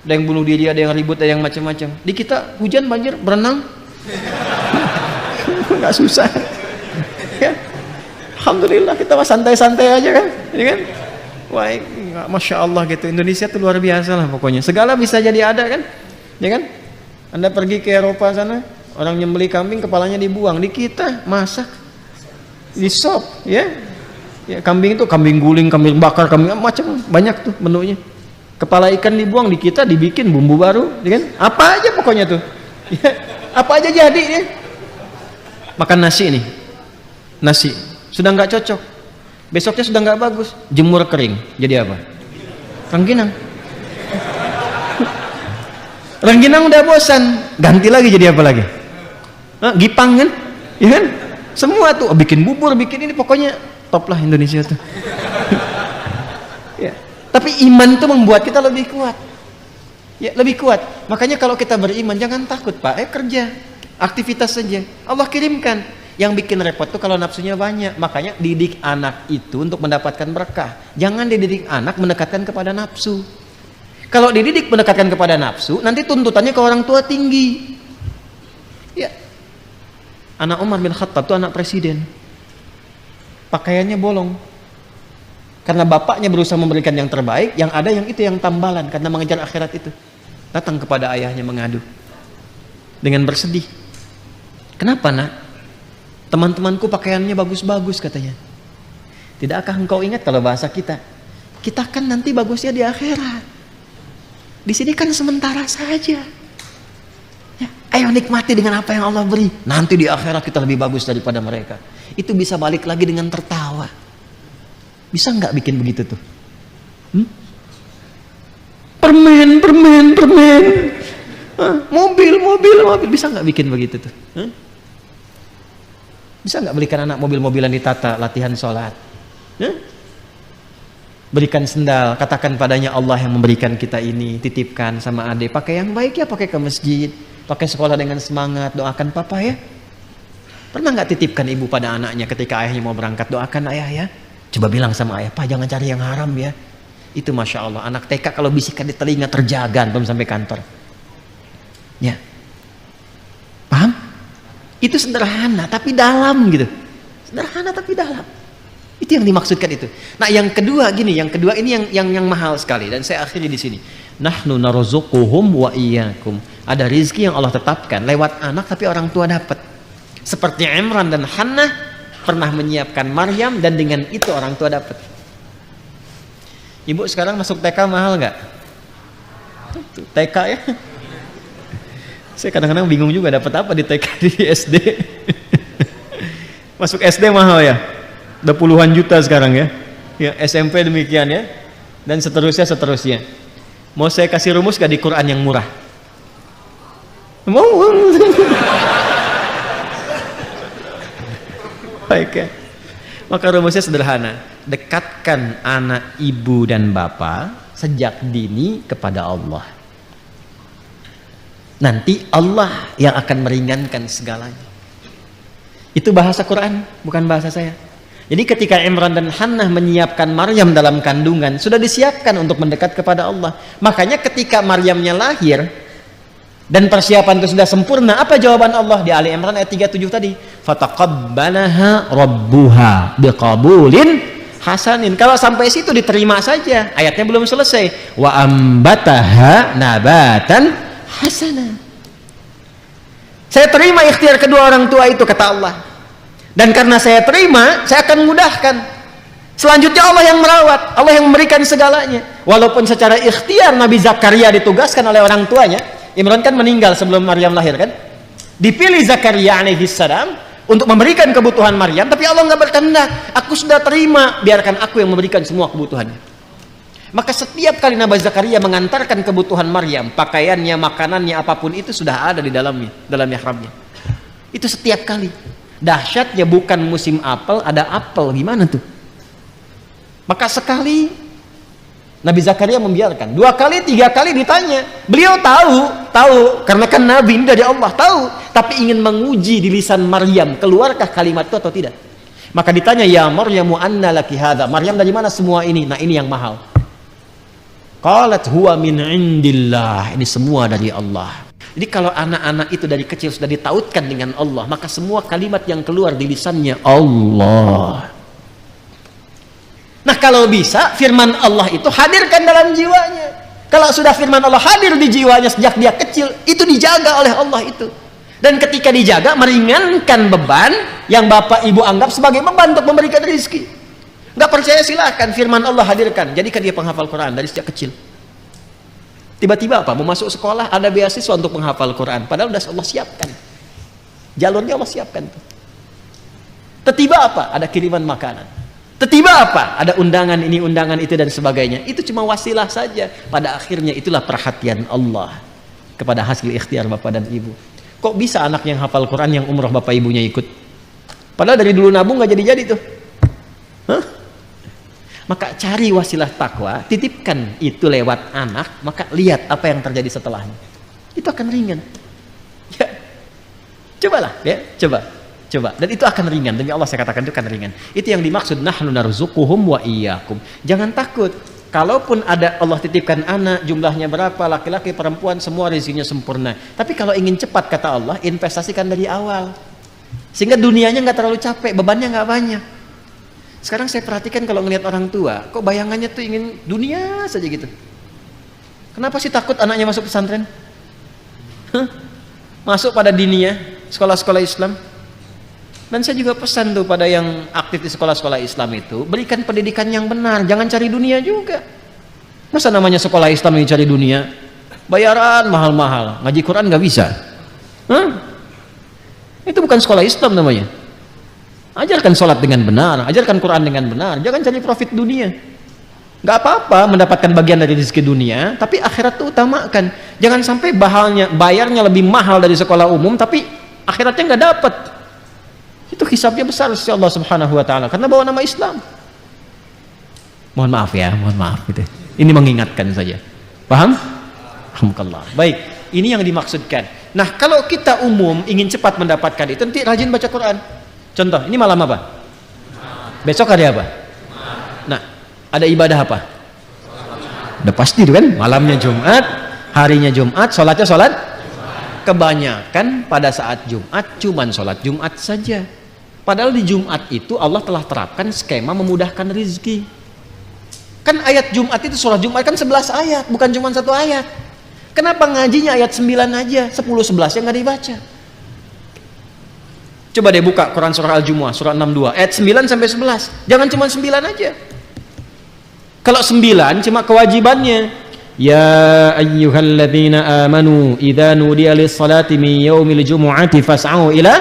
Ada yang bunuh diri, ada yang ribut, ada yang macam-macam. Di kita hujan banjir berenang, nggak susah. Ya. Alhamdulillah kita santai-santai aja kan, ini kan? Wah, masya Allah gitu. Indonesia tuh luar biasa lah pokoknya. Segala bisa jadi ada kan, ya kan? Anda pergi ke Eropa sana, orang nyembeli kambing kepalanya dibuang. Di kita masak, di sop, ya. Ya, kambing itu kambing guling, kambing bakar, kambing macam banyak tuh menunya. Kepala ikan dibuang, di kita dibikin bumbu baru, ya kan? Apa aja pokoknya tuh, ya, apa aja jadi ya. Makan nasi nih, nasi sudah nggak cocok, besoknya sudah nggak bagus, jemur kering, jadi apa? Rengginang. Rengginang udah bosan, ganti lagi jadi apa lagi? Gipang kan, ya kan? Semua tuh bikin bubur, bikin ini, pokoknya top lah Indonesia tuh. Ya. Tapi iman tuh membuat kita lebih kuat. Ya, lebih kuat. Makanya kalau kita beriman jangan takut, Pak. Kerja, aktivitas saja. Allah kirimkan. Yang bikin repot tuh kalau nafsunya banyak. Makanya didik anak itu untuk mendapatkan berkah. Jangan dididik anak mendekatkan kepada nafsu. Kalau dididik mendekatkan kepada nafsu, nanti tuntutannya ke orang tua tinggi. Ya. Anak Umar bin Khattab tuh anak presiden. Pakaiannya bolong. Karena bapaknya berusaha memberikan yang terbaik, yang ada yang itu yang tambalan karena mengejar akhirat itu. Datang kepada ayahnya mengadu. Dengan bersedih. Kenapa, Nak? Teman-temanku pakaiannya bagus-bagus katanya. Tidakkah engkau ingat kalau bahasa kita? Kita kan nanti bagusnya di akhirat. Di sini kan sementara saja. Ya, ayo nikmati dengan apa yang Allah beri. Nanti di akhirat kita lebih bagus daripada mereka. Itu bisa balik lagi dengan tertawa. Bisa nggak bikin begitu tuh? Permen. Mobil. Bisa nggak bikin begitu tuh? Bisa nggak belikan anak mobil-mobilan ditata, latihan sholat? Berikan sendal, katakan padanya Allah yang memberikan kita ini, titipkan sama adik. Pakai yang baik ya, pakai ke masjid, pakai sekolah dengan semangat, doakan papa ya. Pernah nggak titipkan ibu pada anaknya ketika ayahnya mau berangkat, doakan ayah ya. Coba bilang sama ayah, Pak jangan cari yang haram ya. Itu Masya Allah, anak TK kalau bisikan di telinga terjaga belum sampai kantor. Ya, paham? Itu sederhana tapi dalam gitu. Sederhana tapi dalam. Itu yang dimaksudkan itu. Nah, yang kedua gini, yang kedua ini yang mahal sekali dan saya akhiri di sini. Nahnu narzuquhum wa iyyakum. Ada rizki yang Allah tetapkan lewat anak tapi orang tua dapat. Seperti Imran dan Hannah pernah menyiapkan Maryam dan dengan itu orang tua dapat. Ibu sekarang masuk TK mahal nggak? TK ya? Saya kadang-kadang bingung juga dapat apa di TK di SD. Masuk SD mahal ya? Udah puluhan juta sekarang ya. Ya SMP demikian ya. Dan seterusnya. Mau saya kasih rumus gak di Quran yang murah? Mau? Baik ya. Maka rumusnya sederhana. Dekatkan anak ibu dan bapak sejak dini kepada Allah. Nanti Allah yang akan meringankan segalanya. Itu bahasa Quran, bukan bahasa saya. Jadi ketika Imran dan Hannah menyiapkan Maryam dalam kandungan, sudah disiapkan untuk mendekat kepada Allah. Makanya ketika Maryamnya lahir dan persiapan itu sudah sempurna, apa jawaban Allah di Ali Imran ayat 37 tadi? Fataqabbalaha rabbuha biqabulin hasanin. Kalau sampai situ diterima saja, ayatnya belum selesai. Wa ambataha nabatan hasana. Saya terima ikhtiar kedua orang tua itu, kata Allah. Dan karena saya terima, saya akan mudahkan. Selanjutnya Allah yang merawat, Allah yang memberikan segalanya. Walaupun secara ikhtiar Nabi Zakaria ditugaskan oleh orang tuanya. Imran kan meninggal sebelum Maryam lahir kan. Dipilih Zakaria alaihissalam untuk memberikan kebutuhan Maryam, tapi Allah nggak berkehendak. Aku sudah terima, biarkan aku yang memberikan semua kebutuhannya. Maka setiap kali Nabi Zakaria mengantarkan kebutuhan Maryam, pakaiannya, makanannya, apapun itu sudah ada di dalamnya, dalam mihrabnya. Itu setiap kali. Dahsyatnya bukan musim apel, ada apel, gimana tuh? Maka sekali Nabi Zakaria membiarkan, 2 kali, 3 kali ditanya. Beliau tahu karena kan Nabi ini dari Allah, tahu, tapi ingin menguji di lisan Maryam, keluarkah kalimat itu atau tidak. Maka ditanya, ya Maryamu anna laki hadza, Maryam dari mana semua ini? Nah ini yang mahal. Qalat huwa min indillah, ini semua dari Allah. Jadi kalau anak-anak itu dari kecil sudah ditautkan dengan Allah, maka semua kalimat yang keluar di lisannya Allah. Nah kalau bisa firman Allah itu hadirkan dalam jiwanya. Kalau sudah firman Allah hadir di jiwanya sejak dia kecil, itu dijaga oleh Allah itu. Dan ketika dijaga, meringankan beban yang bapak ibu anggap sebagai beban untuk memberikan rezeki. Nggak percaya silahkan, firman Allah hadirkan. Jadikan dia penghafal Quran dari sejak kecil. Tiba-tiba apa? Mau masuk sekolah, ada beasiswa untuk menghafal Quran. Padahal sudah Allah siapkan. Jalurnya Allah siapkan. Tiba-tiba apa? Ada kiriman makanan. Tiba-tiba apa? Ada undangan ini, undangan itu, dan sebagainya. Itu cuma wasilah saja. Pada akhirnya itulah perhatian Allah kepada hasil ikhtiar bapak dan ibu. Kok bisa anak yang hafal Quran yang umroh bapak ibunya ikut? Padahal dari dulu nabung nggak jadi-jadi tuh. Hah? Maka cari wasilah takwa, titipkan itu lewat anak, maka lihat apa yang terjadi setelahnya. Itu akan ringan. Ya. Cobalah, ya, coba. Dan itu akan ringan. Demi Allah saya katakan itu akan ringan. Itu yang dimaksud nahnu narzuquhum wa iyyakum. Jangan takut. Kalaupun ada Allah titipkan anak, jumlahnya berapa, laki-laki, perempuan, semua rezekinya sempurna. Tapi kalau ingin cepat, kata Allah, investasikan dari awal. Sehingga dunianya nggak terlalu capek, bebannya nggak banyak. Sekarang saya perhatikan kalau ngelihat orang tua, kok bayangannya tuh ingin dunia saja gitu. Kenapa sih takut anaknya masuk pesantren? Masuk pada diniyah, sekolah-sekolah Islam. Dan saya juga pesan tuh pada yang aktif di sekolah-sekolah Islam itu, berikan pendidikan yang benar, jangan cari dunia juga. Masa namanya sekolah Islam yang cari dunia? Bayaran mahal-mahal, ngaji Quran nggak bisa. Itu bukan sekolah Islam namanya. Ajarkan sholat dengan benar, ajarkan Quran dengan benar, jangan cari profit dunia. Nggak apa-apa mendapatkan bagian dari rezeki dunia, tapi akhirat itu utamakan. Jangan sampai bayarnya lebih mahal dari sekolah umum, tapi akhiratnya nggak dapat. Itu hisabnya besar sisi Allah Subhanahu wa taala karena bawa nama Islam. Mohon maaf ya, mohon maaf gitu. Ini mengingatkan saja. Paham? Alhamdulillah. Baik, ini yang dimaksudkan. Nah, kalau kita umum ingin cepat mendapatkan itu, nanti rajin baca Quran. Contoh, ini malam apa? Besok hari apa? Nah, ada ibadah apa? Udah pasti itu kan, malamnya Jumat, harinya Jumat, sholatnya sholat. Kebanyakan pada saat Jumat cuman sholat Jumat saja. Padahal di Jumat itu Allah telah terapkan skema memudahkan rezeki. Kan ayat Jumat itu, sholat Jumat kan 11 ayat, bukan cuma 1 ayat. Kenapa ngajinya ayat 9 aja, 10-11 yang nggak dibaca? Coba deh buka Quran surah Al-Jumu'ah, surah 62, ayat 9 sampai 11. Jangan cuma 9 aja. Kalau 9 cuma kewajibannya. Ya ayyuhalladzina amanu idza nudiya lis-salati min yaumil jumu'ati fas'au ila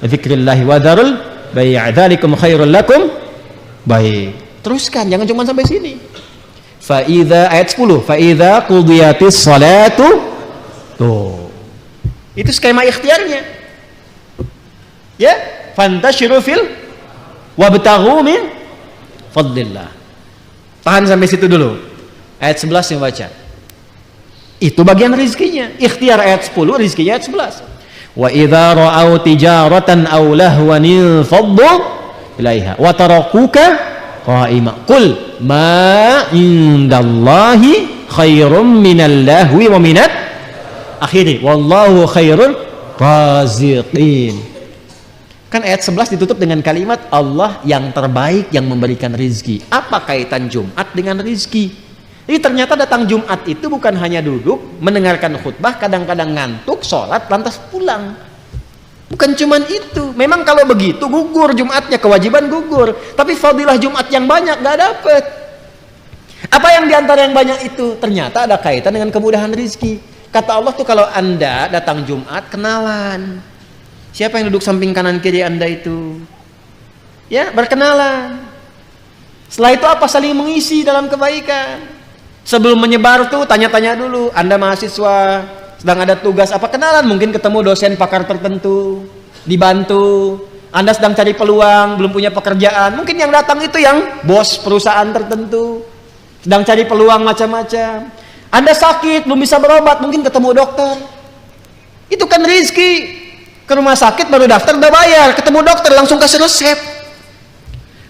dzikrillahi wa dzarul bai' dzalikum khairul lakum. Baik. Teruskan, jangan cuma sampai sini. Fa idza ayat 10, fa idza qudiyatis salatu. Tuh. Itu skema ikhtiarnya. Ya, fantashiru fil wabtaghu min fadlillah. Tahan sampai situ dulu. Ayat 11 yang baca. Itu bagian rezekinya. Ikhtiar ayat 10, rezekinya ayat 11. Wa idza ra'au tijaratan aw lahwan faddu ilaiha wa tarakuka qa'ima. Qul ma indallahi khairum minal lahwi wa minat akhiri wallahu khairul raziqin. Kan ayat 11 ditutup dengan kalimat Allah yang terbaik yang memberikan rizki. Apa kaitan Jumat dengan rizki? Jadi ternyata datang Jumat itu bukan hanya duduk, mendengarkan khutbah, kadang-kadang ngantuk, sholat, lantas pulang. Bukan cuman itu. Memang kalau begitu gugur Jumatnya, kewajiban gugur. Tapi fadilah Jumat yang banyak gak dapet. Apa yang diantara yang banyak itu? Ternyata ada kaitan dengan kemudahan rizki. Kata Allah tuh kalau Anda datang Jumat, kenalan. Siapa yang duduk samping kanan kiri Anda itu? Ya, berkenalan. Setelah itu apa? Saling mengisi dalam kebaikan. Sebelum menyebar tuh tanya-tanya dulu. Anda mahasiswa, sedang ada tugas apa? Kenalan, mungkin ketemu dosen pakar tertentu, dibantu. Anda sedang cari peluang, belum punya pekerjaan. Mungkin yang datang itu yang bos perusahaan tertentu, sedang cari peluang macam-macam. Anda sakit, belum bisa berobat, mungkin ketemu dokter. Itu kan rizki. Ke rumah sakit baru daftar udah bayar, ketemu dokter langsung kasih resep.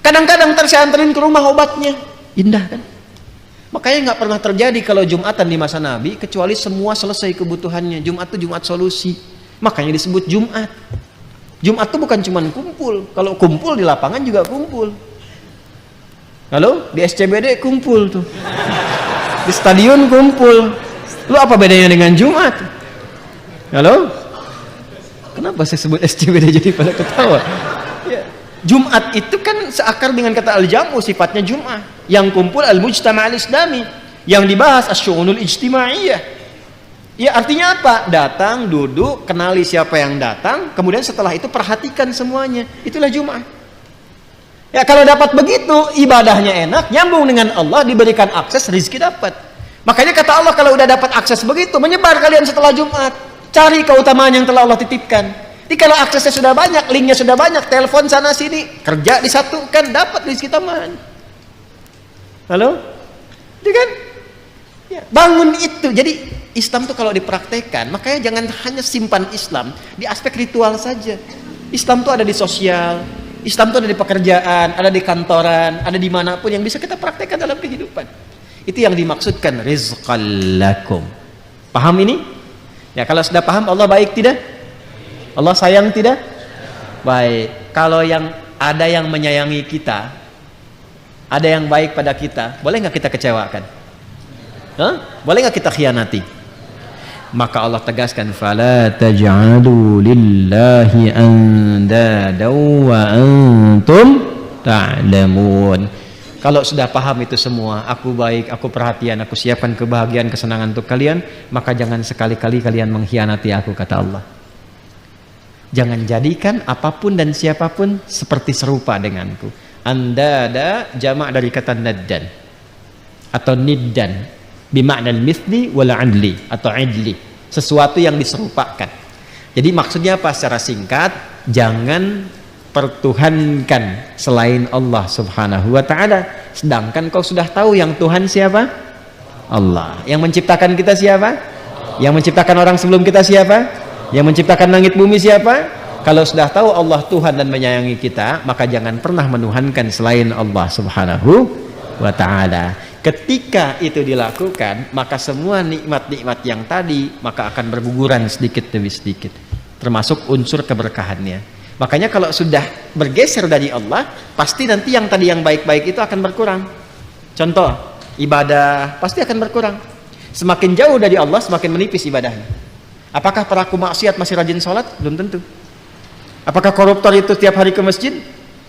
Kadang-kadang saya anterin ke rumah obatnya. Indah kan? Makanya nggak pernah terjadi kalau Jumatan di masa Nabi kecuali semua selesai kebutuhannya. Jumat itu Jumat solusi. Makanya disebut Jumat. Jumat itu bukan cuma kumpul. Kalau kumpul di lapangan juga kumpul. Halo? Di SCBD kumpul tuh. Di stadion kumpul. Lu apa bedanya dengan Jumat? Halo? Kenapa saya sebut SCBD jadi pada ketawa? Ya. Jumat itu kan seakar dengan kata al-jam'u, sifatnya Jum'ah. Yang kumpul al-mujtama' al-islami. Yang dibahas as-syu'unul ijtimaiyah. Ya artinya apa? Datang, duduk, kenali siapa yang datang, kemudian setelah itu perhatikan semuanya. Itulah Jum'ah. Ya kalau dapat begitu, ibadahnya enak, nyambung dengan Allah, diberikan akses, rizki dapat. Makanya kata Allah kalau udah dapat akses begitu, menyebar kalian setelah Jumat. Cari keutamaan yang telah Allah titipkan. Jadi kalau aksesnya sudah banyak, linknya sudah banyak, telepon sana sini, kerja disatukan, dapat rezeki tambahan. Halo? Itu kan? Ya, bangun itu. Jadi Islam tuh kalau dipraktekkan, makanya jangan hanya simpan Islam di aspek ritual saja. Islam tuh ada di sosial, Islam tuh ada di pekerjaan, ada di kantoran, ada di manapun yang bisa kita praktekkan dalam kehidupan. Itu yang dimaksudkan rizqal lakum. Paham ini? Ya kalau sudah paham Allah baik tidak? Allah sayang tidak? Baik. Kalau yang ada yang menyayangi kita, ada yang baik pada kita, boleh nggak kita kecewakan? Boleh nggak kita khianati? Maka Allah tegaskan, fala taj'alu lillahi andada wa antum ta'lamun. Kalau sudah paham itu semua, aku baik, aku perhatian, aku siapkan kebahagiaan, kesenangan untuk kalian, maka jangan sekali-kali kalian mengkhianati aku, kata Allah. Jangan jadikan apapun dan siapapun seperti serupa denganku. Andada jamak dari kata naddan atau niddan, bimakna al-mithli wal adli atau adli, sesuatu yang diserupakan. Jadi maksudnya apa secara singkat? Jangan pertuhankan selain Allah subhanahu wa ta'ala. Sedangkan kau sudah tahu yang Tuhan siapa? Allah. Yang menciptakan kita siapa? Yang menciptakan orang sebelum kita siapa? Yang menciptakan langit bumi siapa? Kalau sudah tahu Allah Tuhan dan menyayangi kita, maka jangan pernah menuhankan selain Allah subhanahu wa ta'ala. Ketika itu dilakukan, maka semua nikmat-nikmat yang tadi maka akan berguguran sedikit demi sedikit, termasuk unsur keberkahannya. Makanya kalau sudah bergeser dari Allah, pasti nanti yang tadi yang baik-baik itu akan berkurang. Contoh, ibadah pasti akan berkurang. Semakin jauh dari Allah, semakin menipis ibadahnya. Apakah pelaku maksiat masih rajin sholat? Belum tentu. Apakah koruptor itu tiap hari ke masjid?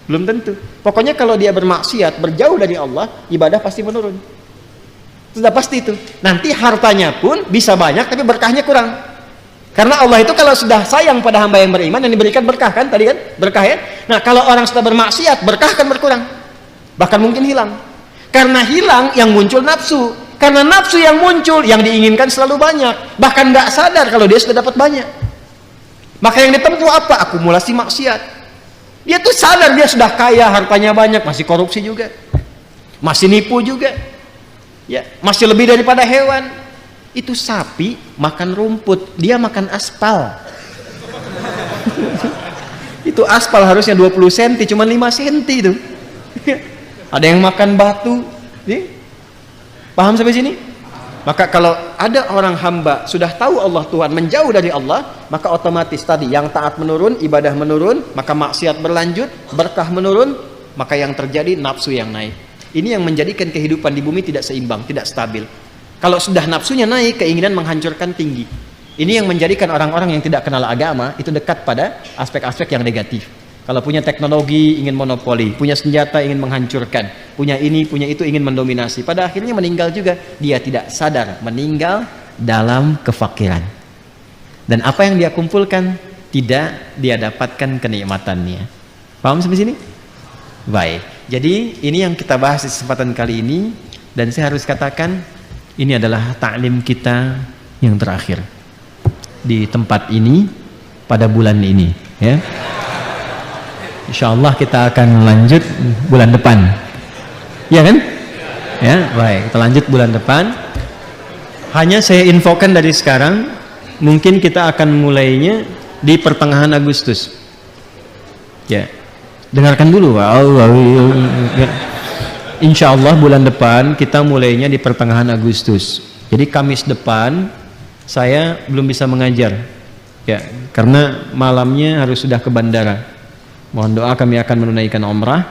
Belum tentu. Pokoknya kalau dia bermaksiat, berjauh dari Allah, ibadah pasti menurun. Sudah pasti itu. Nanti hartanya pun bisa banyak, tapi berkahnya kurang. Karena Allah itu kalau sudah sayang pada hamba yang beriman, yang diberikan berkah kan tadi kan, berkah ya. Nah kalau orang sudah bermaksiat, berkah akan berkurang, bahkan mungkin hilang. Karena hilang yang muncul nafsu. Karena nafsu yang muncul, yang diinginkan selalu banyak, bahkan nggak sadar kalau dia sudah dapat banyak. Maka yang ditempuh apa? Akumulasi maksiat. Dia tuh sadar dia sudah kaya, hartanya banyak, masih korupsi juga, masih nipu juga, ya masih lebih daripada hewan. Itu sapi makan rumput, dia makan aspal. Itu aspal harusnya 20 cm, cuma 5 cm itu. Ada yang makan batu. Paham sampai sini? Maka kalau ada orang hamba sudah tahu Allah Tuhan, menjauh dari Allah, maka otomatis tadi yang taat menurun, ibadah menurun, maka maksiat berlanjut, berkah menurun, maka yang terjadi nafsu yang naik. Ini yang menjadikan kehidupan di bumi tidak seimbang, tidak stabil. Kalau sudah nafsunya naik, keinginan menghancurkan tinggi. Ini yang menjadikan orang-orang yang tidak kenal agama itu dekat pada aspek-aspek yang negatif. Kalau punya teknologi ingin monopoli, punya senjata ingin menghancurkan, punya ini, punya itu ingin mendominasi. Pada akhirnya meninggal juga. Dia tidak sadar meninggal dalam kefakiran. Dan apa yang dia kumpulkan tidak dia dapatkan kenikmatannya. Paham sampai sini? Baik. Jadi ini yang kita bahas di kesempatan kali ini, dan saya harus katakan ini adalah taklim kita yang terakhir di tempat ini pada bulan ini, ya. Insyaallah kita akan lanjut bulan depan. Ya kan? Ya, baik. Kita lanjut bulan depan. Hanya saya infokan dari sekarang, mungkin kita akan mulainya di pertengahan Agustus. Ya. Dengarkan dulu. Insyaallah bulan depan kita mulainya di pertengahan Agustus. Jadi Kamis depan saya belum bisa mengajar. Ya, karena malamnya harus sudah ke bandara. Mohon doa, kami akan menunaikan umrah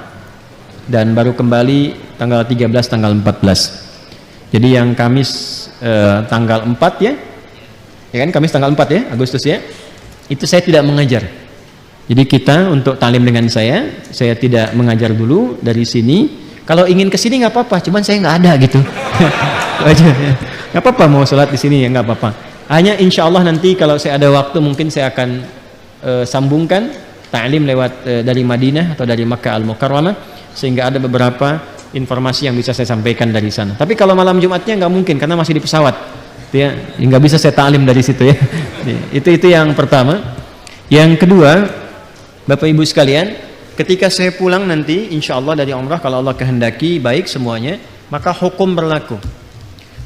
dan baru kembali tanggal 13, tanggal 14. Jadi yang Kamis tanggal 4 ya kan, Kamis tanggal 4 ya, Agustus ya, itu saya tidak mengajar. Jadi kita untuk talim dengan saya tidak mengajar dulu dari sini. Kalau ingin ke sini nggak apa-apa, cuman saya nggak ada gitu. Aja ya. Nggak apa-apa mau sholat di sini ya, nggak apa-apa. Hanya insya Allah nanti kalau saya ada waktu mungkin saya akan sambungkan ta'lim lewat dari Madinah atau dari Makkah Al-Mukarramah, sehingga ada beberapa informasi yang bisa saya sampaikan dari sana. Tapi kalau malam Jumatnya nggak mungkin karena masih di pesawat, ya nggak bisa saya ta'lim dari situ ya. Itu yang pertama. Yang kedua, Bapak Ibu sekalian, ketika saya pulang nanti insya Allah dari umrah, kalau Allah kehendaki baik semuanya, maka hukum berlaku.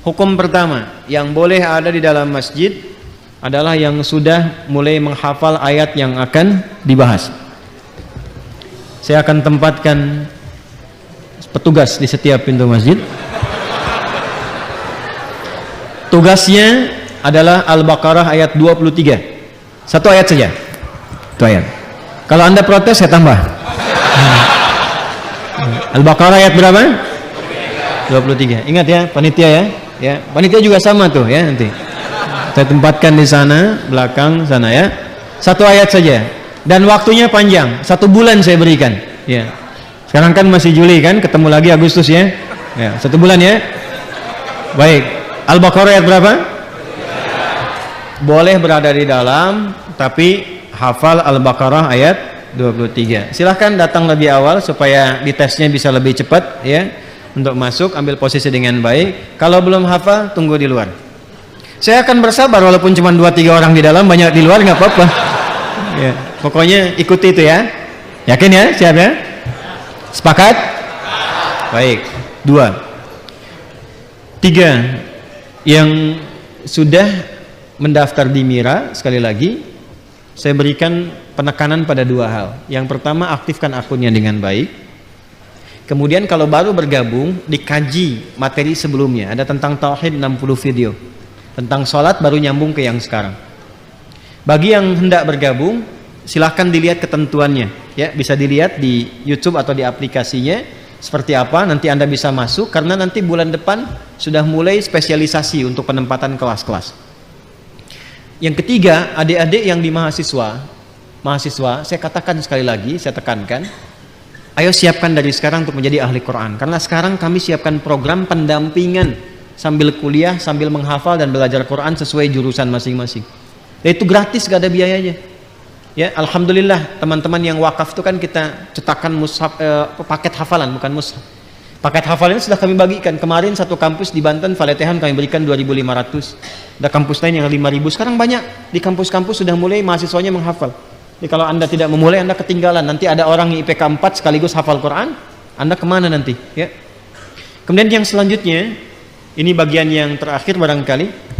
Hukum pertama yang boleh ada di dalam masjid adalah yang sudah mulai menghafal ayat yang akan dibahas. Saya akan tempatkan petugas di setiap pintu masjid. Tugasnya adalah Al-Baqarah ayat 23. Satu ayat saja. Itu ayat. Kalau Anda protes saya tambah. Al-Baqarah ayat berapa? 23. Ingat ya, panitia ya. Ya, panitia juga sama tuh ya nanti. Saya tempatkan di sana, belakang sana ya. Satu ayat saja. Dan waktunya panjang, 1 bulan saya berikan. Ya. Sekarang kan masih Juli kan, ketemu lagi Agustus ya. Ya, 1 bulan ya. Baik. Al-Baqarah ayat berapa? Boleh berada di dalam, tapi hafal Al-Baqarah ayat 23. Silahkan datang lebih awal supaya ditesnya bisa lebih cepat ya. Untuk masuk, ambil posisi dengan baik. Kalau belum hafal, tunggu di luar. Saya akan bersabar walaupun cuma 2-3 orang di dalam, banyak di luar nggak apa-apa. Ya, pokoknya ikuti itu ya. Yakin ya? Siap ya? Sepakat? Baik. 2. 3. Yang sudah mendaftar di Mira, sekali lagi saya berikan penekanan pada 2 hal. Yang pertama, aktifkan akunnya dengan baik. Kemudian kalau baru bergabung, dikaji materi sebelumnya. Ada tentang tauhid 60 video. Tentang sholat baru nyambung ke yang sekarang. Bagi yang hendak bergabung, silahkan dilihat ketentuannya. Ya, bisa dilihat di YouTube atau di aplikasinya seperti apa. Nanti Anda bisa masuk karena nanti bulan depan sudah mulai spesialisasi untuk penempatan kelas-kelas. Yang ketiga, adik-adik yang di mahasiswa, saya katakan sekali lagi, saya tekankan, ayo siapkan dari sekarang untuk menjadi ahli Quran. Karena sekarang kami siapkan program pendampingan sambil kuliah, sambil menghafal dan belajar Quran sesuai jurusan masing-masing. Itu gratis, gak ada biayanya. Ya, alhamdulillah teman-teman yang wakaf itu kan kita cetakan mushaf, paket hafalan, bukan mushaf. Paket hafalan sudah kami bagikan. Kemarin satu kampus di Banten, Faletehan, kami berikan 2.500. Ada kampus lain yang 5.000. Sekarang banyak di kampus-kampus sudah mulai mahasiswanya menghafal. Jadi kalau Anda tidak memulai, Anda ketinggalan. Nanti ada orang yang IPK 4 sekaligus hafal Quran, Anda kemana nanti? Ya. Kemudian yang selanjutnya, ini bagian yang terakhir barangkali,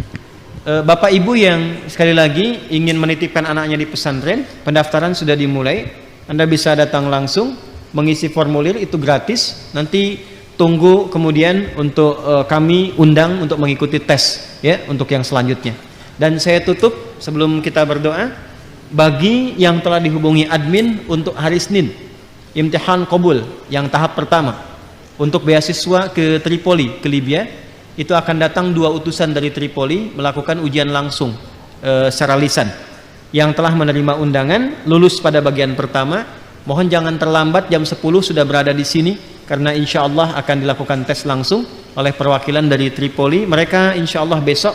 Bapak Ibu yang sekali lagi ingin menitipkan anaknya di pesantren, pendaftaran sudah dimulai. Anda bisa datang langsung, mengisi formulir, itu gratis. Nanti tunggu kemudian untuk kami undang untuk mengikuti tes ya untuk yang selanjutnya. Dan saya tutup sebelum kita berdoa, bagi yang telah dihubungi admin untuk hari Senin imtihan qabul yang tahap pertama untuk beasiswa ke Tripoli, ke Libya, itu akan datang 2 utusan dari Tripoli melakukan ujian langsung secara lisan. Yang telah menerima undangan lulus pada bagian pertama, mohon jangan terlambat, jam 10 sudah berada di sini karena insya Allah akan dilakukan tes langsung oleh perwakilan dari Tripoli. Mereka insya Allah besok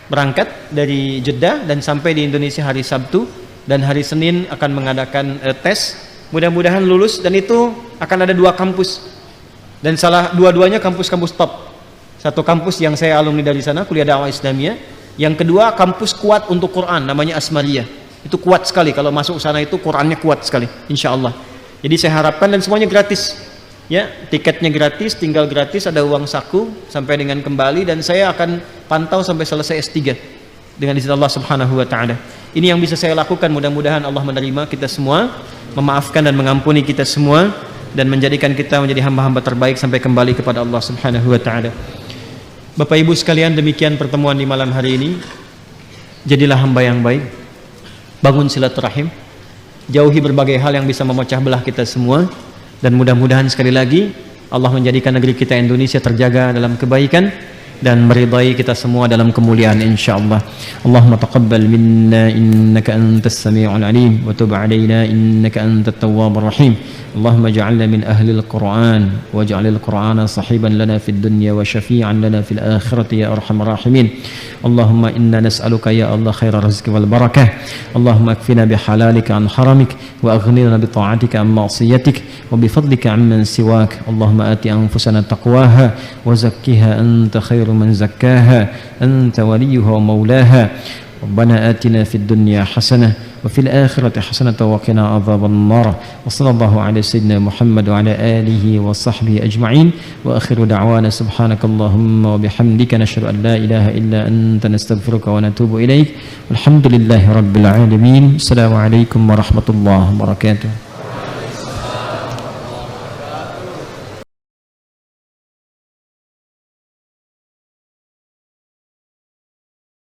berangkat dari Jeddah dan sampai di Indonesia hari Sabtu, dan hari Senin akan mengadakan tes. Mudah-mudahan lulus, dan itu akan ada 2 kampus, dan dua-duanya kampus-kampus top. Satu kampus yang saya alumni dari sana, kuliah dakwah Islamiyah. Yang kedua kampus kuat untuk Quran, namanya Asmariyah. Itu kuat sekali, kalau masuk sana itu Qurannya kuat sekali, insya Allah. Jadi saya harapkan, dan semuanya gratis ya, tiketnya gratis, tinggal gratis, ada uang saku sampai dengan kembali, dan saya akan pantau sampai selesai S3 dengan izin Allah subhanahu wa ta'ala. Ini yang bisa saya lakukan. Mudah-mudahan Allah menerima kita semua, memaafkan dan mengampuni kita semua, dan menjadikan kita menjadi hamba-hamba terbaik sampai kembali kepada Allah subhanahu wa ta'ala. Bapak Ibu sekalian, demikian pertemuan di malam hari ini. Jadilah hamba yang baik, bangun silaturahim, jauhi berbagai hal yang bisa memecah belah kita semua, dan mudah-mudahan sekali lagi Allah menjadikan negeri kita Indonesia terjaga dalam kebaikan dan meridai kita semua dalam kemuliaan insyaallah. Allahumma taqabbal minna innaka antas samiul alim wa tub alaina innaka antat tawwabur rahim. Allahumma ij'alna min ahli al-Qur'an waj'alil Qur'ana sahiban lana fid dunya wa syafi'an lana fil akhirati ya arhamar rahimin. Allahumma inna nas'aluka ya Allah khairar rizqi wal barakah. Allahumma akfina bihalalika an haramik wa aghnina bi ta'atika an ma'siyatik wa bi fadlika amman siwak. Allahumma ati anfusana taqwaha wa zakkiha anta khairu man zakkaha anta waliyuha wa maulaha. Rabbana atina fid dunya hasanah wa fil akhirati hasanatan wa qina adzaban nar. Wa sallallahu ala sayyidina Muhammad wa ala alihi wa sahbihi ajma'in. Wa akhiru da'wana subhanakallahumma wa bihamdika nashhadu an la ilaha illa anta nastaghfiruka wa natubu ilaik. Walhamdulillahi rabbil alamin. Assalamu alaikum warahmatullahi wabarakatuh.